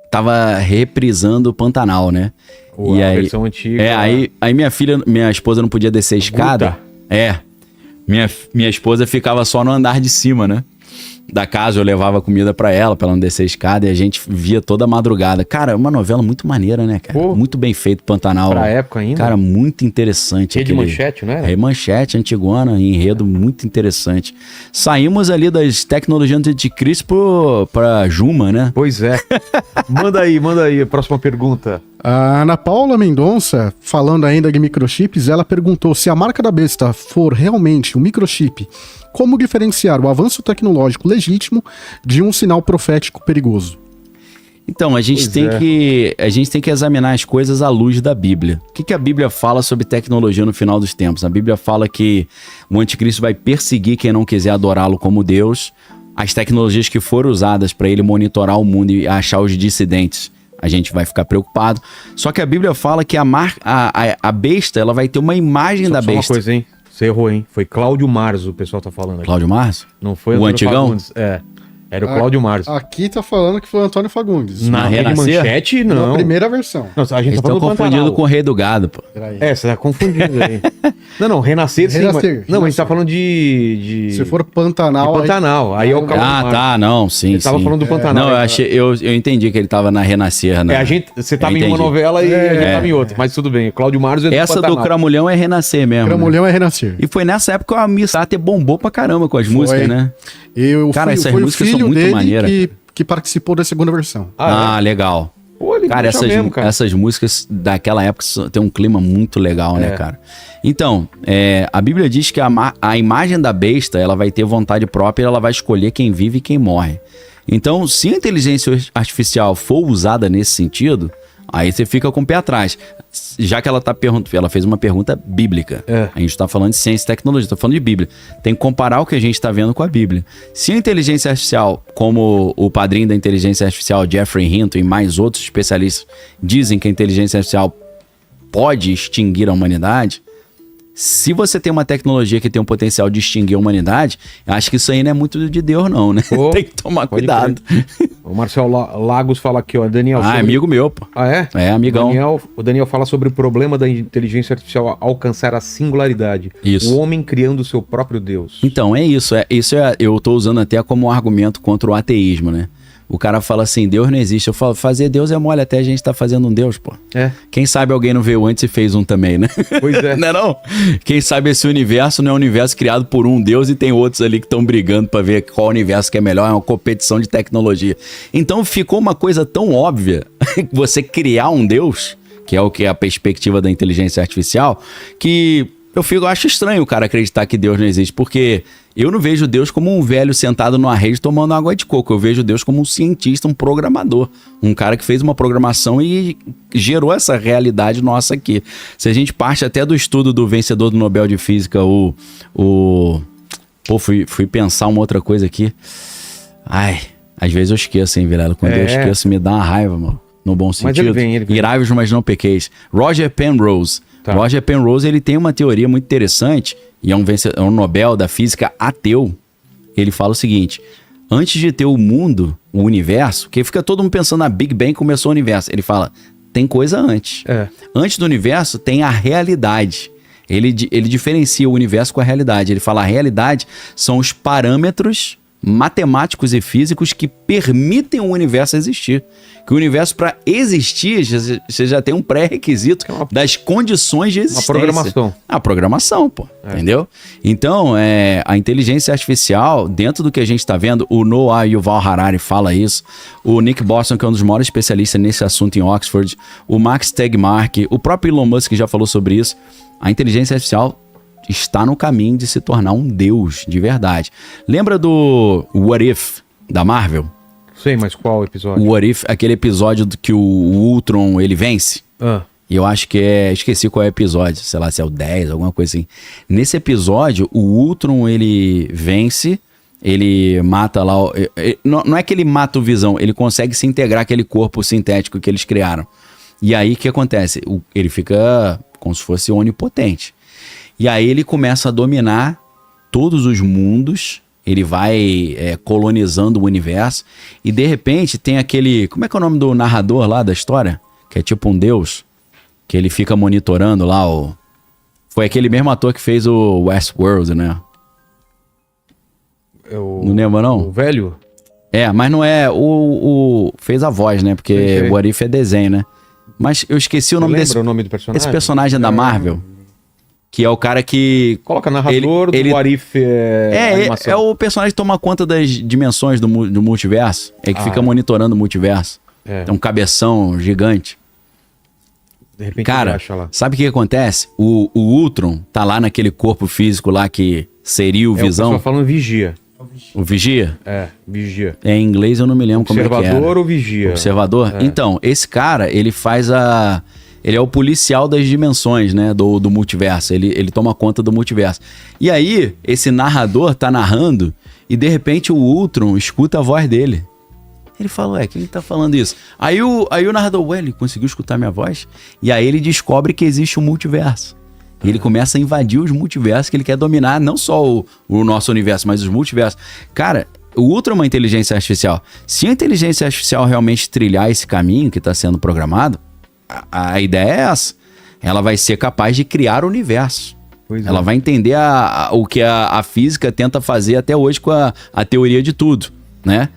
S1: tava reprisando o Pantanal, né?
S4: E a versão antiga.
S1: Aí minha esposa não podia descer a escada. Minha esposa ficava só no andar de cima, né? Da casa, eu levava comida pra ela não descer a escada, e a gente via toda madrugada. Cara, uma novela muito maneira, né, cara? Muito bem feito, Pantanal.
S4: Pra época ainda.
S1: Cara, muito interessante.
S4: Rede Manchete, né?
S1: Manchete, Antigona, enredo muito interessante. Saímos ali das tecnologias do anticristo pra Juma, né?
S4: Pois é. Manda aí, a próxima pergunta.
S5: A Ana Paula Mendonça, falando ainda de microchips, ela perguntou se a marca da besta for realmente um microchip, como diferenciar o avanço tecnológico legítimo de um sinal profético perigoso?
S1: Então, a gente tem que examinar as coisas à luz da Bíblia. O que a Bíblia fala sobre tecnologia no final dos tempos? A Bíblia fala que o anticristo vai perseguir quem não quiser adorá-lo como Deus. As tecnologias que foram usadas para ele monitorar o mundo e achar os dissidentes, a gente vai ficar preocupado. Só que a Bíblia fala que a besta, ela vai ter uma imagem da besta.
S4: Só uma coisa, hein? Você errou, hein? Foi Cláudio Marzo, o pessoal tá falando aqui.
S1: Cláudio Marzo?
S4: Não foi
S1: o antigão?
S4: Fagundes. Era o Cláudio Marzo.
S5: Aqui tá falando que foi o Antônio Fagundes.
S4: Na Rede Manchete, não.
S5: Na primeira versão.
S4: Não, a gente
S1: Eles estão confundindo com o Rei do Gado, pô.
S4: Você tá confundindo aí. Não, Renascer sim. Não, mas a gente tá falando de...
S5: Se for Pantanal...
S4: Pantanal. Aí é o Cláudio Marzo.
S1: Tá, não, sim.
S4: Ele tava falando do Pantanal.
S1: Não, eu entendi que ele tava na Renascer, né?
S4: Você tava em uma novela e a gente tava em outra. Mas tudo bem, o Cláudio Marzo é do
S1: Essa
S4: Pantanal.
S1: do Cramulhão é Renascer mesmo.
S5: Cramulhão é Renascer.
S1: E foi nessa época que o Almir Sater bombou pra caramba com as músicas, né?
S5: Cara,
S1: essas músicas são muito maneiras.
S5: Que participou da segunda versão.
S1: Legal.
S4: Pô, ele
S1: cara, essas músicas daquela época tem um clima muito legal, né, cara? Então, a Bíblia diz que a imagem da besta, ela vai ter vontade própria, ela vai escolher quem vive e quem morre. Então, se a inteligência artificial for usada nesse sentido, Aí você fica com o pé atrás. Já que ela ela fez uma pergunta bíblica. A gente tá falando de ciência e tecnologia, tá falando de Bíblia. Tem que comparar o que a gente tá vendo com a Bíblia. Se a inteligência artificial, como o padrinho da inteligência artificial, Geoffrey Hinton, e mais outros especialistas dizem que a inteligência artificial pode extinguir a humanidade, se você tem uma tecnologia que tem um potencial de extinguir a humanidade, acho que isso aí não é muito de Deus não, né? Tem que tomar cuidado.
S4: O Marcel Lagos fala aqui, ó, Daniel...
S1: Ah, amigo meu, pô.
S4: Ah, é?
S1: É, amigão.
S4: O Daniel fala sobre o problema da inteligência artificial alcançar a singularidade.
S1: Isso.
S4: O homem criando o seu próprio Deus.
S1: Então, é isso. Eu tô usando até como argumento contra o ateísmo, né? O cara fala assim, Deus não existe. Eu falo, fazer Deus é mole, até a gente tá fazendo um Deus, pô. Quem sabe alguém não veio antes e fez um também, né?
S4: Pois é.
S1: Não é não? Quem sabe esse universo não é um universo criado por um Deus e tem outros ali que estão brigando pra ver qual universo que é melhor, é uma competição de tecnologia. Então ficou uma coisa tão óbvia, você criar um Deus, que é o que é a perspectiva da inteligência artificial, que eu acho estranho o cara acreditar que Deus não existe, porque eu não vejo Deus como um velho sentado numa rede tomando água de coco. Eu vejo Deus como um cientista, um programador. Um cara que fez uma programação e gerou essa realidade nossa aqui. Se a gente parte até do estudo do vencedor do Nobel de Física, fui pensar uma outra coisa aqui. Ai, às vezes eu esqueço, hein, Vilela? Quando eu esqueço, me dá uma raiva, mano. No bom sentido.
S4: Mas ele vem.
S1: Irai-vos, mas não pequeis. Roger Penrose. Tá. Roger Penrose, ele tem uma teoria muito interessante, e é um Nobel da física ateu. Ele fala o seguinte: antes de ter o mundo, o universo, que fica todo mundo pensando na Big Bang, começou o universo. Ele fala, tem coisa antes. Antes do universo tem a realidade. Ele diferencia o universo com a realidade. Ele fala, a realidade são os parâmetros matemáticos e físicos que permitem o universo existir. Que o universo, para existir, você já tem um pré-requisito das condições de existência.
S4: Uma programação.
S1: A programação, pô. Entendeu? Então, a inteligência artificial, dentro do que a gente está vendo, o Noah Yuval Harari fala isso, o Nick Bostrom, que é um dos maiores especialistas nesse assunto em Oxford, o Max Tegmark, o próprio Elon Musk já falou sobre isso. A inteligência artificial está no caminho de se tornar um deus de verdade. Lembra do What If, da Marvel?
S4: Sei, mas qual episódio?
S1: O What If, aquele episódio que o Ultron, ele vence. E eu acho que esqueci qual é o episódio, sei lá se é o 10, alguma coisa assim. Nesse episódio, o Ultron, ele vence, ele mata lá... Não é que ele mata o Visão, ele consegue se integrar aquele corpo sintético que eles criaram. E aí, o que acontece? Ele fica como se fosse onipotente. E aí ele começa a dominar todos os mundos, ele vai colonizando o universo, e de repente tem aquele... Como é que é o nome do narrador lá da história? Que é tipo um deus, que ele fica monitorando lá o... Foi aquele mesmo ator que fez o Westworld, né? Não lembra, não?
S4: O velho?
S1: Mas não é fez a voz, né? Porque o What If é desenho, né? Mas eu esqueci o nome desse...
S4: Lembra o nome do personagem?
S1: Esse personagem da Marvel... Que é o cara que...
S4: Coloca narrador do What If animação.
S1: É o personagem que toma conta das dimensões do multiverso. Que fica monitorando o multiverso. É um cabeção gigante.
S4: De repente
S1: cara, sabe o que acontece? O Ultron tá lá naquele corpo físico lá que seria o Visão.
S4: O pessoal falando vigia.
S1: O vigia?
S4: Vigia.
S1: Em inglês eu não me lembro como é que era.
S4: Observador ou vigia?
S1: Observador? Então, esse cara, ele faz Ele é o policial das dimensões, né, do multiverso. Ele toma conta do multiverso. E aí, esse narrador tá narrando e, de repente, o Ultron escuta a voz dele. Ele fala, quem tá falando isso? Aí o narrador, ele conseguiu escutar minha voz? E aí ele descobre que existe um multiverso. E ele começa a invadir os multiversos, que ele quer dominar não só o nosso universo, mas os multiversos. Cara, o Ultron é uma inteligência artificial. Se a inteligência artificial realmente trilhar esse caminho que está sendo programado, a ideia é essa. Ela vai ser capaz de criar o universo. Ela vai entender o que a física tenta fazer até hoje com a teoria de tudo, né?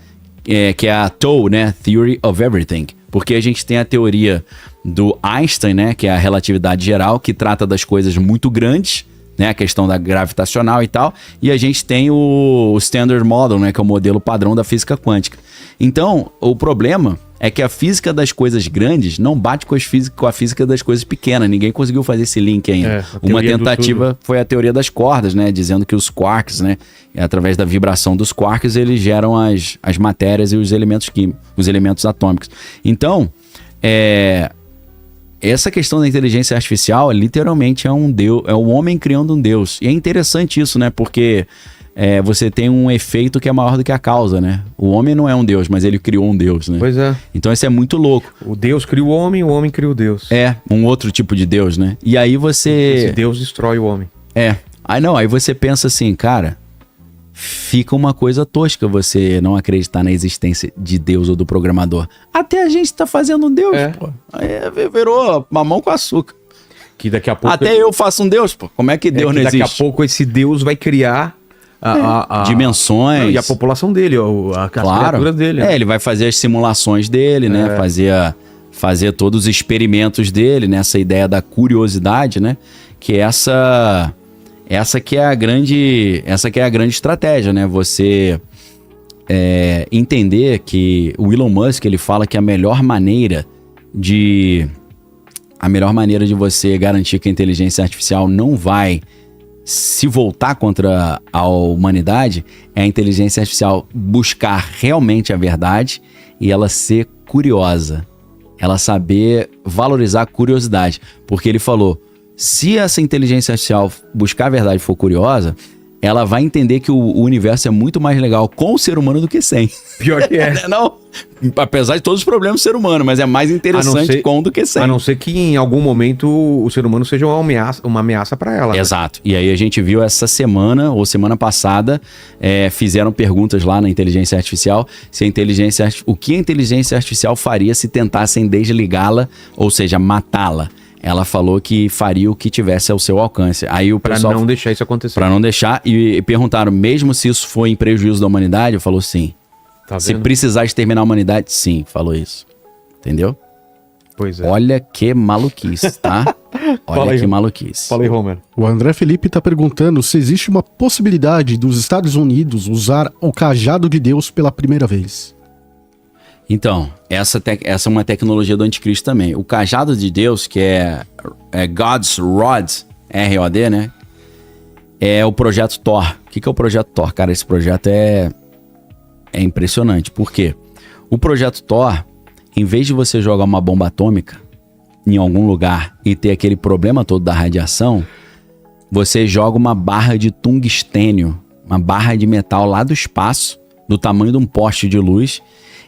S1: Que é a TOE, né? Theory of Everything. Porque a gente tem a teoria do Einstein, né? Que é a relatividade geral, que trata das coisas muito grandes, né? A questão da gravitacional e tal. E a gente tem o Standard Model, né? Que é o modelo padrão da física quântica. Então, o problema é que a física das coisas grandes não bate com a física das coisas pequenas. Ninguém conseguiu fazer esse link ainda. Uma tentativa foi a teoria das cordas, né? Dizendo que os quarks, né? Através da vibração dos quarks, eles geram as matérias e os elementos químicos, os elementos atômicos. Então, essa questão da inteligência artificial literalmente é um Deus, é o homem criando um Deus. E é interessante isso, né? Porque você tem um efeito que é maior do que a causa, né? O homem não é um Deus, mas ele criou um Deus, né?
S4: Pois é.
S1: Então isso é muito louco.
S4: O Deus cria o homem cria o Deus.
S1: É, um outro tipo de Deus, né? E aí você...
S4: Esse Deus destrói o homem.
S1: Aí você pensa assim, cara, fica uma coisa tosca você não acreditar na existência de Deus ou do programador. Até a gente tá fazendo um Deus, pô. Aí virou mamão com açúcar.
S4: Que daqui a pouco...
S1: Até eu faço um Deus, pô. Como é que Deus não existe?
S4: Daqui a pouco esse Deus vai criar...
S1: dimensões.
S4: E a população dele, as criaturas dele.
S1: Ele vai fazer as simulações dele, né? Fazer todos os experimentos dele, nessa ideia da curiosidade, né? Que essa que é a grande estratégia, né? Você entender que o Elon Musk, ele fala que a melhor maneira de você garantir que a inteligência artificial não vai se voltar contra a humanidade é a inteligência artificial buscar realmente a verdade e ela ser curiosa. Ela saber valorizar a curiosidade. Porque ele falou, se essa inteligência artificial buscar a verdade e for curiosa, ela vai entender que o universo é muito mais legal com o ser humano do que sem.
S4: Pior que é.
S1: Não, apesar de todos os problemas do ser humano, mas é mais interessante com do que sem.
S4: A não ser que em algum momento o ser humano seja uma ameaça para ela.
S1: Exato. Né? E aí a gente viu essa semana, ou semana passada, fizeram perguntas lá na inteligência artificial, o que a inteligência artificial faria se tentassem desligá-la, ou seja, matá-la. Ela falou que faria o que tivesse ao seu alcance. Aí o pessoal...
S4: Pra não deixar isso acontecer.
S1: Pra não deixar. E perguntaram, mesmo se isso for em prejuízo da humanidade? Eu falou sim.
S4: Tá
S1: se
S4: vendo?
S1: precisar exterminar a humanidade, sim. Falou isso. Entendeu?
S4: Pois é.
S1: Olha que maluquice, tá? Olha que maluquice.
S4: Fala aí, Homer.
S5: O André Felipe tá perguntando se existe uma possibilidade dos Estados Unidos usar o cajado de Deus pela primeira vez.
S1: Então, essa é uma tecnologia do anticristo também. O cajado de Deus, que é God's Rod, R-O-D, né? É o projeto Thor. O que é o projeto Thor? Cara, esse projeto é impressionante. Por quê? O projeto Thor, em vez de você jogar uma bomba atômica em algum lugar e ter aquele problema todo da radiação, você joga uma barra de tungstênio, uma barra de metal lá do espaço, do tamanho de um poste de luz,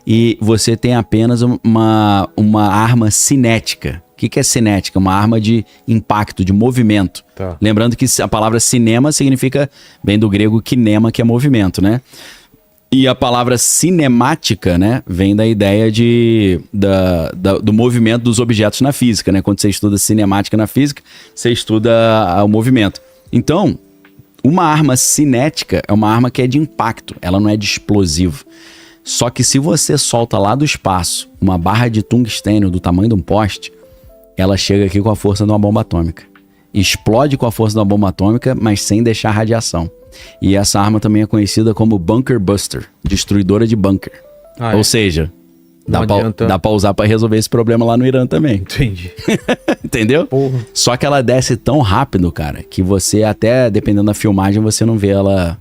S1: e você tem apenas uma arma cinética. O que é cinética? Uma arma de impacto, de movimento.
S4: Tá.
S1: Lembrando que a palavra cinema vem do grego kinema, que é movimento, né? E a palavra cinemática, né, vem da ideia do movimento dos objetos na física, né? Quando você estuda cinemática na física, você estuda o movimento. Então, uma arma cinética é uma arma que é de impacto, ela não é de explosivo. Só que se você solta lá do espaço uma barra de tungstênio do tamanho de um poste, ela chega aqui com a força de uma bomba atômica. Explode com a força de uma bomba atômica, mas sem deixar radiação. E essa arma também é conhecida como Bunker Buster, destruidora de bunker. Ou seja, dá pra usar pra resolver esse problema lá no Irã também.
S4: Entendi.
S1: Entendeu?
S4: Porra.
S1: Só que ela desce tão rápido, cara, que você até, dependendo da filmagem, você não vê ela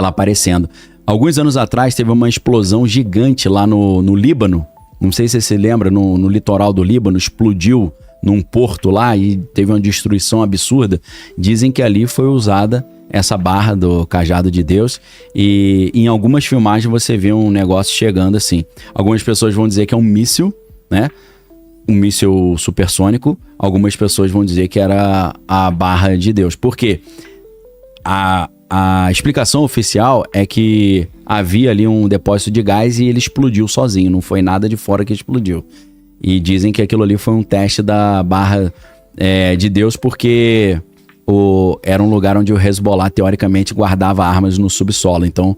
S1: aparecendo. Alguns anos atrás teve uma explosão gigante lá no Líbano. Não sei se você se lembra, no litoral do Líbano, explodiu num porto lá e teve uma destruição absurda. Dizem que ali foi usada essa barra do cajado de Deus e em algumas filmagens você vê um negócio chegando assim. Algumas pessoas vão dizer que é um míssil, né? Um míssil supersônico. Algumas pessoas vão dizer que era a barra de Deus. Por quê? A explicação oficial é que havia ali um depósito de gás e ele explodiu sozinho, não foi nada de fora que explodiu. E dizem que aquilo ali foi um teste da barra de Deus porque era um lugar onde o Hezbollah teoricamente guardava armas no subsolo. Então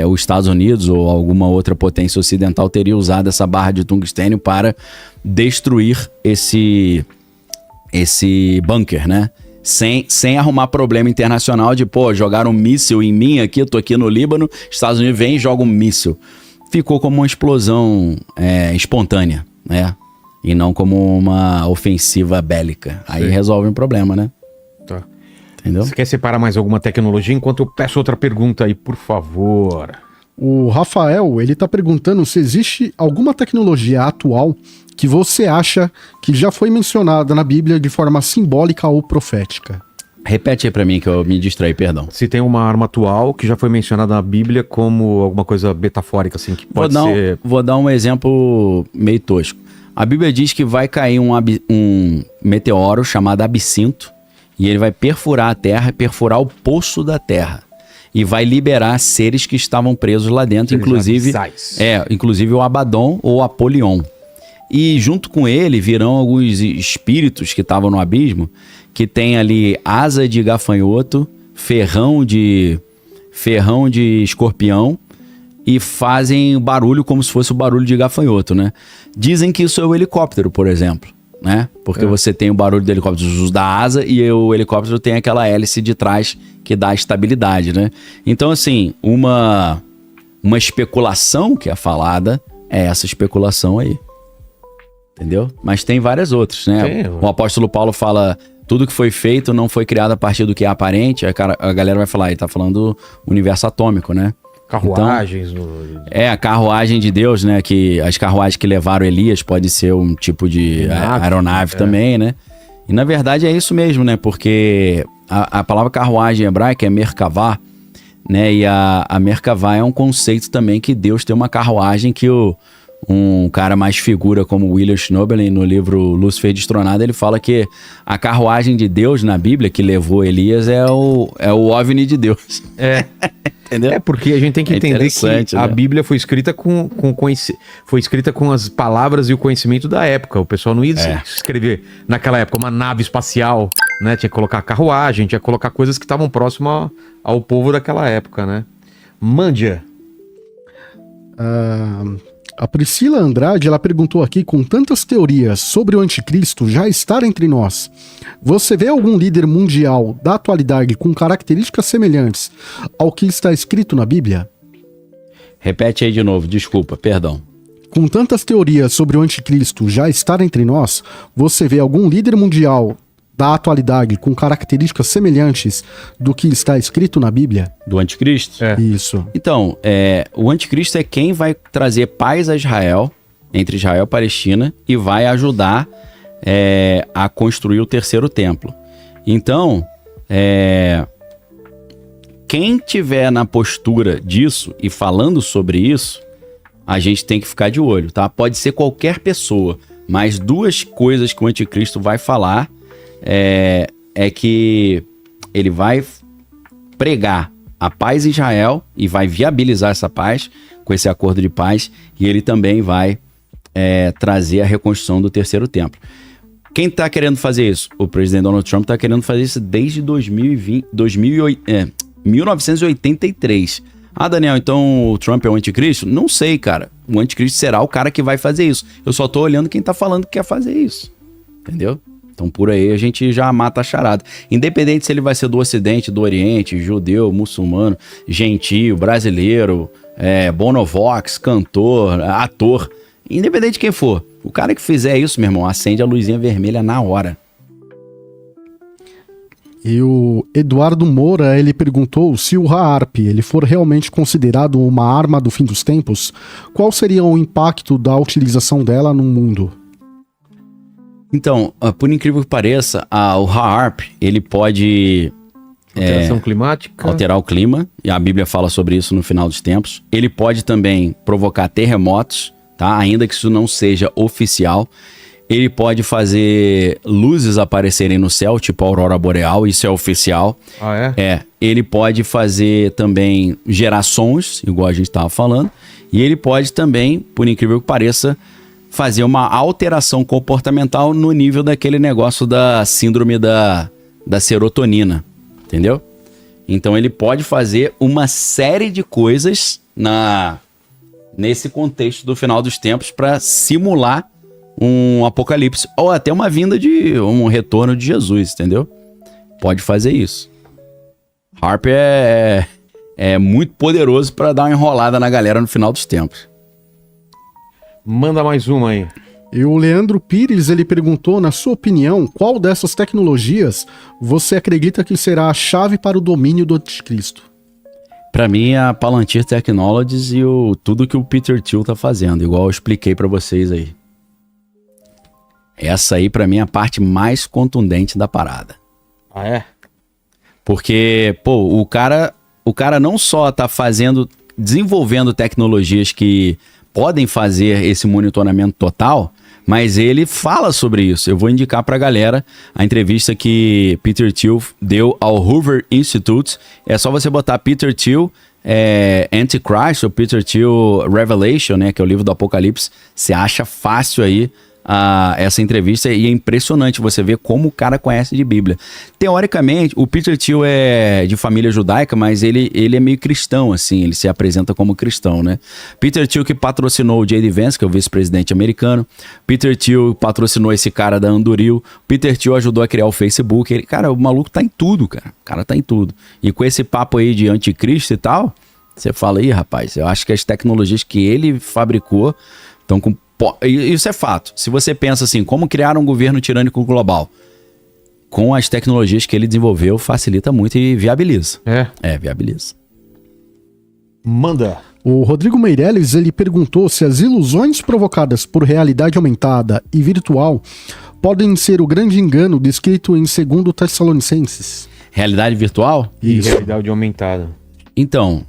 S1: os Estados Unidos ou alguma outra potência ocidental teria usado essa barra de tungstênio para destruir esse bunker, né? Sem arrumar problema internacional de, jogaram um míssil em mim aqui, eu tô aqui no Líbano, Estados Unidos vem e joga um míssil. Ficou como uma explosão espontânea, né? E não como uma ofensiva bélica. Aí resolve um problema, né?
S4: Tá.
S1: Entendeu?
S4: Você quer separar mais alguma tecnologia enquanto eu peço outra pergunta aí, por favor?
S5: O Rafael, ele tá perguntando se existe alguma tecnologia atual que você acha que já foi mencionada na Bíblia de forma simbólica ou profética.
S1: Repete aí pra mim que eu me distraí, perdão.
S4: Se tem uma arma atual que já foi mencionada na Bíblia como alguma coisa metafórica, assim, que pode ser...
S1: Vou dar um exemplo meio tosco. A Bíblia diz que vai cair um meteoro chamado Absinto e ele vai perfurar a Terra, perfurar o poço da Terra. E vai liberar seres que estavam presos lá dentro, inclusive o Abaddon ou Apolion. E junto com ele virão alguns espíritos que estavam no abismo, que tem ali asa de gafanhoto, ferrão de escorpião e fazem barulho como se fosse o barulho de gafanhoto, né? Dizem que isso é o helicóptero, por exemplo, né? Porque você tem o barulho do helicóptero da asa e o helicóptero tem aquela hélice de trás que dá estabilidade, né? Então, assim, uma especulação que é falada é essa especulação aí. Entendeu? Mas tem várias outras, né? O apóstolo Paulo fala, tudo que foi feito não foi criado a partir do que é aparente. A galera vai falar, ele tá falando do universo atômico, né?
S4: Carruagens.
S1: Então, a carruagem de Deus, né? Que as carruagens que levaram Elias pode ser um tipo de aeronave também, né? E na verdade é isso mesmo, né? Porque a palavra carruagem hebraica é merkavá, né? E a merkavá é um conceito também que Deus tem uma carruagem que um cara mais figura como William Schnobel, no livro Lúcifer Destronado, ele fala que a carruagem de Deus na Bíblia que levou Elias é o OVNI de Deus. Entendeu?
S4: Porque a gente tem que entender que a Bíblia foi escrita foi escrita com as palavras e o conhecimento da época. O pessoal não ia escrever naquela época uma nave espacial, né? Tinha que colocar carruagem, tinha que colocar coisas que estavam próximas ao povo daquela época, né? Mândia.
S5: A Priscila Andrade, ela perguntou aqui, com tantas teorias sobre o anticristo já estar entre nós, você vê algum líder mundial da atualidade com características semelhantes ao que está escrito na Bíblia?
S1: Repete aí de novo, desculpa, perdão.
S5: Com tantas teorias sobre o anticristo já estar entre nós, você vê algum líder mundial da atualidade com características semelhantes do que está escrito na Bíblia?
S1: Do anticristo?
S5: Isso.
S1: Então, o anticristo é quem vai trazer paz a Israel, entre Israel e Palestina, e vai ajudar a construir o terceiro templo. Então, quem tiver na postura disso e falando sobre isso, a gente tem que ficar de olho, tá? Pode ser qualquer pessoa, mas duas coisas que o anticristo vai falar é que ele vai pregar a paz em Israel e vai viabilizar essa paz com esse acordo de paz, e ele também vai trazer a reconstrução do terceiro templo. Quem está querendo fazer isso? O presidente Donald Trump está querendo fazer isso desde 1983. Ah, Daniel, então o Trump é o anticristo? Não sei, cara. O anticristo será o cara que vai fazer isso. Eu só tô olhando quem tá falando que quer fazer isso. Entendeu? Então por aí a gente já mata a charada. Independente se ele vai ser do Ocidente, do Oriente, judeu, muçulmano, gentio, brasileiro, bonovox, cantor, ator. Independente de quem for. O cara que fizer isso, meu irmão, acende a luzinha vermelha na hora.
S5: E o Eduardo Moura, ele perguntou se o HAARP ele for realmente considerado uma arma do fim dos tempos, qual seria o impacto da utilização dela no mundo?
S1: Então, por incrível que pareça, o HAARP, ele pode...
S4: Alteração climática.
S1: Alterar o clima, e a Bíblia fala sobre isso no final dos tempos. Ele pode também provocar terremotos, tá? Ainda que isso não seja oficial. Ele pode fazer luzes aparecerem no céu, tipo a aurora boreal, isso é oficial.
S4: Ah, é?
S1: Ele pode fazer também gerar sons, igual a gente estava falando. E ele pode também, por incrível que pareça, fazer uma alteração comportamental no nível daquele negócio da síndrome da serotonina, entendeu? Então ele pode fazer uma série de coisas nesse contexto do final dos tempos para simular um apocalipse ou até uma vinda de um retorno de Jesus, entendeu? Pode fazer isso. HAARP é muito poderoso para dar uma enrolada na galera no final dos tempos.
S4: Manda mais uma aí.
S5: E o Leandro Pires, ele perguntou, na sua opinião, qual dessas tecnologias você acredita que será a chave para o domínio do anticristo?
S1: Pra mim, a Palantir Technologies e tudo que o Peter Thiel tá fazendo, igual eu expliquei pra vocês aí. Essa aí, pra mim, é a parte mais contundente da parada.
S4: Ah, é?
S1: Porque, pô, o cara não só tá desenvolvendo tecnologias que podem fazer esse monitoramento total, mas ele fala sobre isso. Eu vou indicar pra galera a entrevista que Peter Thiel deu ao Hoover Institute. É só você botar Peter Thiel Antichrist ou Peter Thiel Revelation, né, que é o livro do Apocalipse. Você acha fácil aí essa entrevista e é impressionante você ver como o cara conhece de Bíblia. Teoricamente, o Peter Thiel é de família judaica, mas ele é meio cristão, assim, ele se apresenta como cristão, né? Peter Thiel que patrocinou o J.D. Vance, que é o vice-presidente americano. Peter Thiel patrocinou esse cara da Anduril. Peter Thiel ajudou a criar o Facebook. Cara, o maluco tá em tudo, cara. O cara tá em tudo. E com esse papo aí de anticristo e tal, você fala aí, rapaz, eu acho que as tecnologias que ele fabricou estão com... Isso é fato. Se você pensa assim, como criar um governo tirânico global? Com as tecnologias que ele desenvolveu, facilita muito e viabiliza. Viabiliza.
S4: Manda.
S5: O Rodrigo Meirelles, ele perguntou se as ilusões provocadas por realidade aumentada e virtual podem ser o grande engano descrito em 2 Tessalonicenses.
S1: Realidade virtual?
S4: E realidade aumentada.
S1: Então,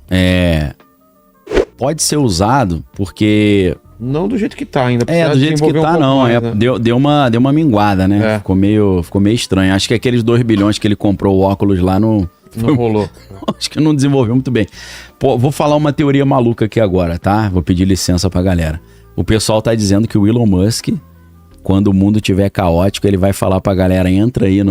S1: pode ser usado porque...
S4: Não do jeito que tá ainda.
S1: Do jeito que tá, não. Mais, né? Deu uma minguada, né? Ficou meio estranho. Acho que aqueles 2 bilhões que ele comprou o óculos lá não
S4: rolou.
S1: Acho que não desenvolveu muito bem. Pô, vou falar uma teoria maluca aqui agora, tá? Vou pedir licença pra galera. O pessoal tá dizendo que o Elon Musk, quando o mundo tiver caótico, ele vai falar pra galera, entra aí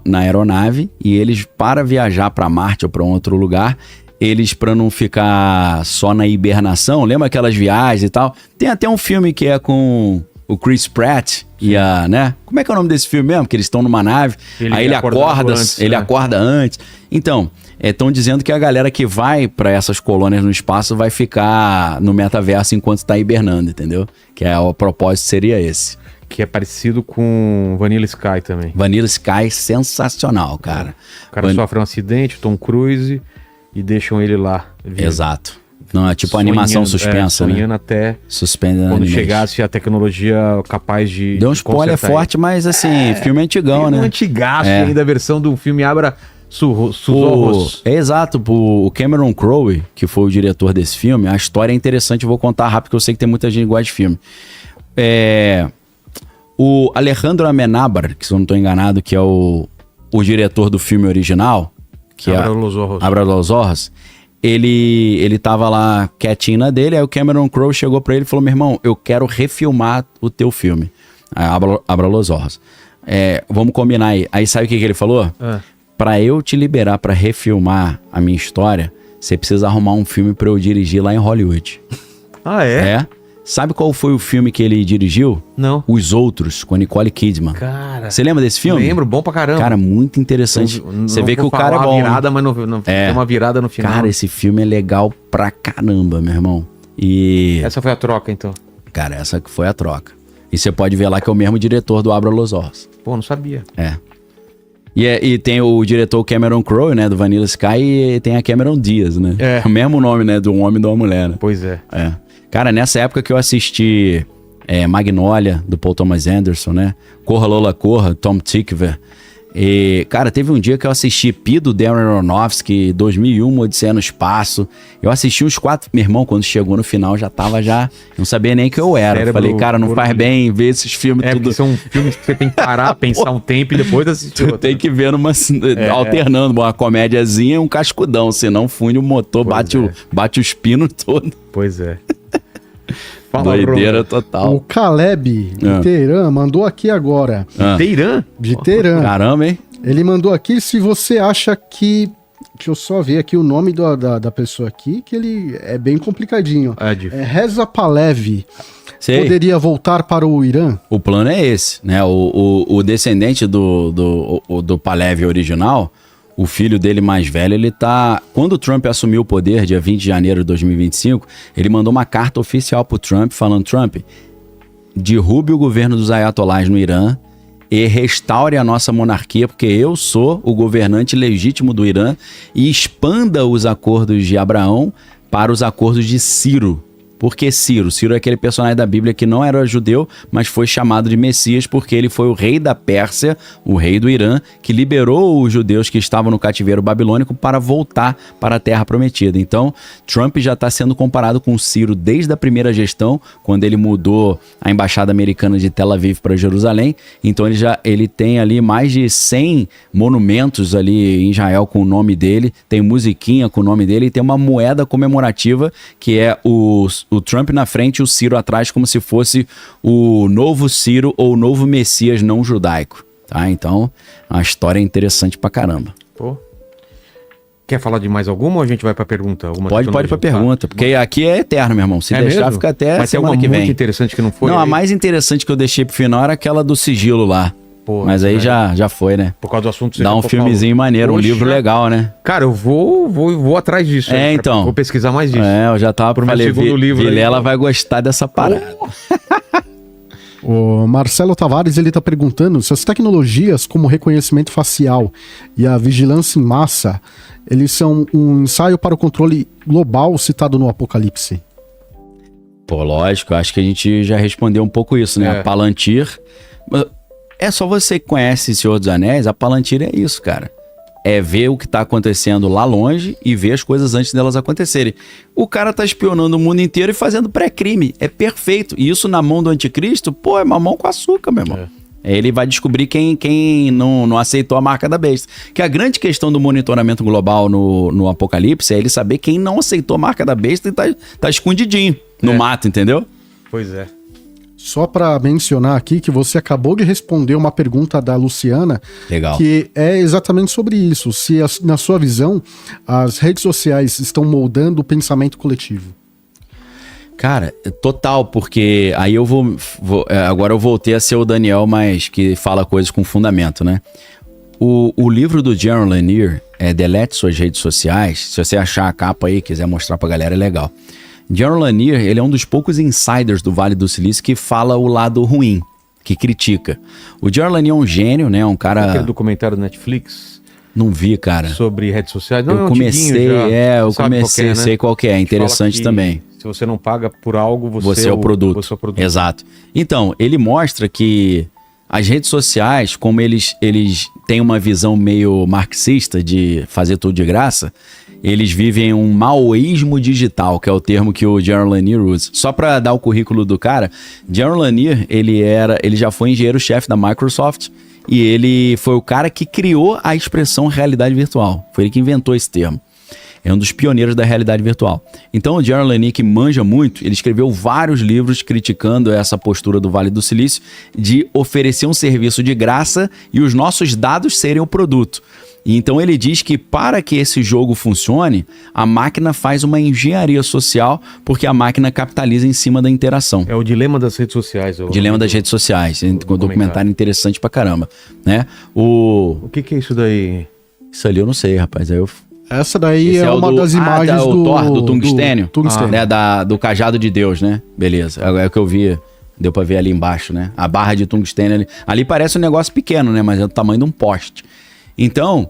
S1: na aeronave e eles, para viajar pra Marte ou pra um outro lugar... Eles, pra não ficar só na hibernação, lembra aquelas viagens e tal? Tem até um filme que é com o Chris Pratt e né? Como é que é o nome desse filme mesmo? Que eles estão numa nave, aí ele acorda antes. Então, estão dizendo que a galera que vai pra essas colônias no espaço vai ficar no metaverso enquanto tá hibernando, entendeu? Que o propósito seria esse.
S4: Que é parecido com Vanilla Sky também.
S1: Vanilla Sky, sensacional, cara.
S4: O cara sofre um acidente, Tom Cruise... E deixam ele lá.
S1: Exato. Não, é tipo sonhando, animação suspensa,
S4: sonhando, né? Até quando chegasse a tecnologia capaz de...
S1: Deu um spoiler forte, mas assim, filme antigão, né?
S4: Antigaço ainda, a versão do filme Abra Sussurros.
S1: Exato, o Cameron Crowe, que foi o diretor desse filme, a história é interessante, eu vou contar rápido, porque eu sei que tem muita gente que gosta de filme. O Alejandro Amenábar, que se eu não estou enganado, que é o diretor do filme original... que Abra los Ojos, ele tava lá quietinho na dele, aí o Cameron Crowe chegou pra ele e falou, meu irmão, eu quero refilmar o teu filme, Abra los Ojos. Vamos combinar aí. Aí sabe o que ele falou? Pra eu te liberar pra refilmar a minha história, você precisa arrumar um filme pra eu dirigir lá em Hollywood.
S4: Ah, é?
S1: Sabe qual foi o filme que ele dirigiu?
S4: Não.
S1: Os Outros, com a Nicole Kidman.
S4: Cara...
S1: Você lembra desse filme?
S4: Lembro, bom pra caramba.
S1: Cara, muito interessante. Você vê que o cara é bom.
S4: Virada, mas não tem uma virada no final.
S1: Cara, esse filme é legal pra caramba, meu irmão. E...
S4: Essa foi a troca, então?
S1: Cara, essa que foi a troca. E você pode ver lá que é o mesmo diretor do Abra los Ojos.
S4: Pô, não sabia.
S1: E tem o diretor Cameron Crowe, né, do Vanilla Sky, e tem a Cameron Diaz, né? O mesmo nome, né, do homem e da mulher, né?
S4: Pois é.
S1: Cara, nessa época que eu assisti Magnolia, do Paul Thomas Anderson, né? Corra Lola Corra, Tom Tykwer. E, cara, teve um dia que eu assisti Pi do Darren Aronofsky, 2001, Odisseia no Espaço. Eu assisti os 4... Meu irmão, quando chegou no final, não sabia nem que eu era. Eu falei, cara, não faz bem ver esses filmes tudo.
S4: São filmes que você tem que parar, pensar um tempo e depois assistir.
S1: Tem que ver alternando uma comédiazinha e um cascudão, senão funde o motor, bate os pinos todo.
S4: Pois é.
S1: Doideira total.
S5: O Caleb de Teherã mandou aqui agora.
S4: Teherã?
S5: De Teherã.
S1: Caramba, hein?
S5: Ele mandou aqui se você acha que... Deixa eu só ver aqui o nome da pessoa aqui, que ele é bem complicadinho. Reza Pahlavi. Poderia voltar para o Irã?
S1: O plano é esse, né? O descendente do Pahlavi original... O filho dele mais velho, ele tá... Quando o Trump assumiu o poder, dia 20 de janeiro de 2025, ele mandou uma carta oficial pro Trump, falando, Trump, derrube o governo dos ayatollahs no Irã e restaure a nossa monarquia, porque eu sou o governante legítimo do Irã, e expanda os acordos de Abraão para os acordos de Ciro. Por que Ciro? Ciro é aquele personagem da Bíblia que não era judeu, mas foi chamado de Messias porque ele foi o rei da Pérsia, o rei do Irã, que liberou os judeus que estavam no cativeiro babilônico para voltar para a Terra Prometida. Então, Trump já está sendo comparado com Ciro desde a primeira gestão, quando ele mudou a embaixada americana de Tel Aviv para Jerusalém. Então, ele tem ali mais de 100 monumentos ali em Israel com o nome dele, tem musiquinha com o nome dele e tem uma moeda comemorativa que é o Trump na frente e o Ciro atrás, como se fosse o novo Ciro ou o novo Messias não judaico, tá? Então, a história é interessante pra caramba.
S4: Pô. Quer falar de mais alguma ou a gente vai pra pergunta?
S1: Pode ir pra pergunta, porque aqui é eterno, meu irmão. Se deixar, mesmo? Fica até semana que vem. Mas tem uma muito
S4: interessante que não foi?
S1: Não, a mais interessante que eu deixei pro final era aquela do sigilo lá. Porra, mas aí já foi, né?
S4: Por causa do assunto que você
S1: dá um filmezinho maneiro, um livro legal, né?
S4: Cara, eu vou atrás disso.
S1: Então.
S4: Vou pesquisar mais disso.
S1: Eu já tava falei, Vilela vai gostar dessa parada.
S5: O Marcelo Tavares, ele tá perguntando se as tecnologias como reconhecimento facial e a vigilância em massa, eles são um ensaio para o controle global citado no Apocalipse.
S1: Pô, lógico, acho que a gente já respondeu um pouco isso, né? A Palantir... É só você que conhece Senhor dos Anéis, a Palantir é isso, cara. É ver o que tá acontecendo lá longe e ver as coisas antes delas acontecerem. O cara tá espionando o mundo inteiro e fazendo pré-crime. É perfeito. E isso na mão do anticristo, pô, é mamão com açúcar, meu irmão. Ele vai descobrir quem não aceitou a marca da besta. Que a grande questão do monitoramento global no Apocalipse é ele saber quem não aceitou a marca da besta e tá escondidinho no mato, entendeu?
S4: Pois é.
S5: Só para mencionar aqui que você acabou de responder uma pergunta da Luciana.
S1: Legal.
S5: Que é exatamente sobre isso. Se, na sua visão, as redes sociais estão moldando o pensamento coletivo.
S1: Cara, total, porque aí eu agora eu voltei a ser o Daniel, mas que fala coisas com fundamento, né? O livro do Jaron Lanier, Delete Suas Redes Sociais, se você achar a capa aí e quiser mostrar pra galera, é legal. Jaron Lanier, ele é um dos poucos insiders do Vale do Silício que fala o lado ruim, que critica. O Jaron Lanier é um gênio, né? Um cara...
S4: Aquele documentário do Netflix?
S1: Não vi, cara.
S4: Sobre redes sociais? Não,
S1: eu comecei, sei qual que é, interessante também.
S4: Se você não paga por algo,
S1: você é o produto. Você é o produto. Exato. Então, ele mostra que as redes sociais, como eles têm uma visão meio marxista de fazer tudo de graça, eles vivem um maoísmo digital, que é o termo que o Jaron Lanier usa. Só para dar o currículo do cara, Jaron Lanier, ele já foi engenheiro-chefe da Microsoft e ele foi o cara que criou a expressão realidade virtual. Foi ele que inventou esse termo. É um dos pioneiros da realidade virtual. Então o Jaron Lanier, que manja muito, ele escreveu vários livros criticando essa postura do Vale do Silício de oferecer um serviço de graça e os nossos dados serem o produto. E então ele diz que para que esse jogo funcione, a máquina faz uma engenharia social porque a máquina capitaliza em cima da interação.
S4: É o dilema das redes sociais.
S1: O dilema das redes sociais. Um documentário interessante pra caramba. Né?
S4: O que é isso daí?
S1: Isso ali eu não sei, rapaz.
S5: Essa daí é uma das imagens
S1: do Thor, do tungstênio. Né? Do cajado de Deus, né? Beleza. É o que eu vi. Deu pra ver ali embaixo, né? A barra de tungstênio ali. Ali parece um negócio pequeno, né? Mas é do tamanho de um poste. Então,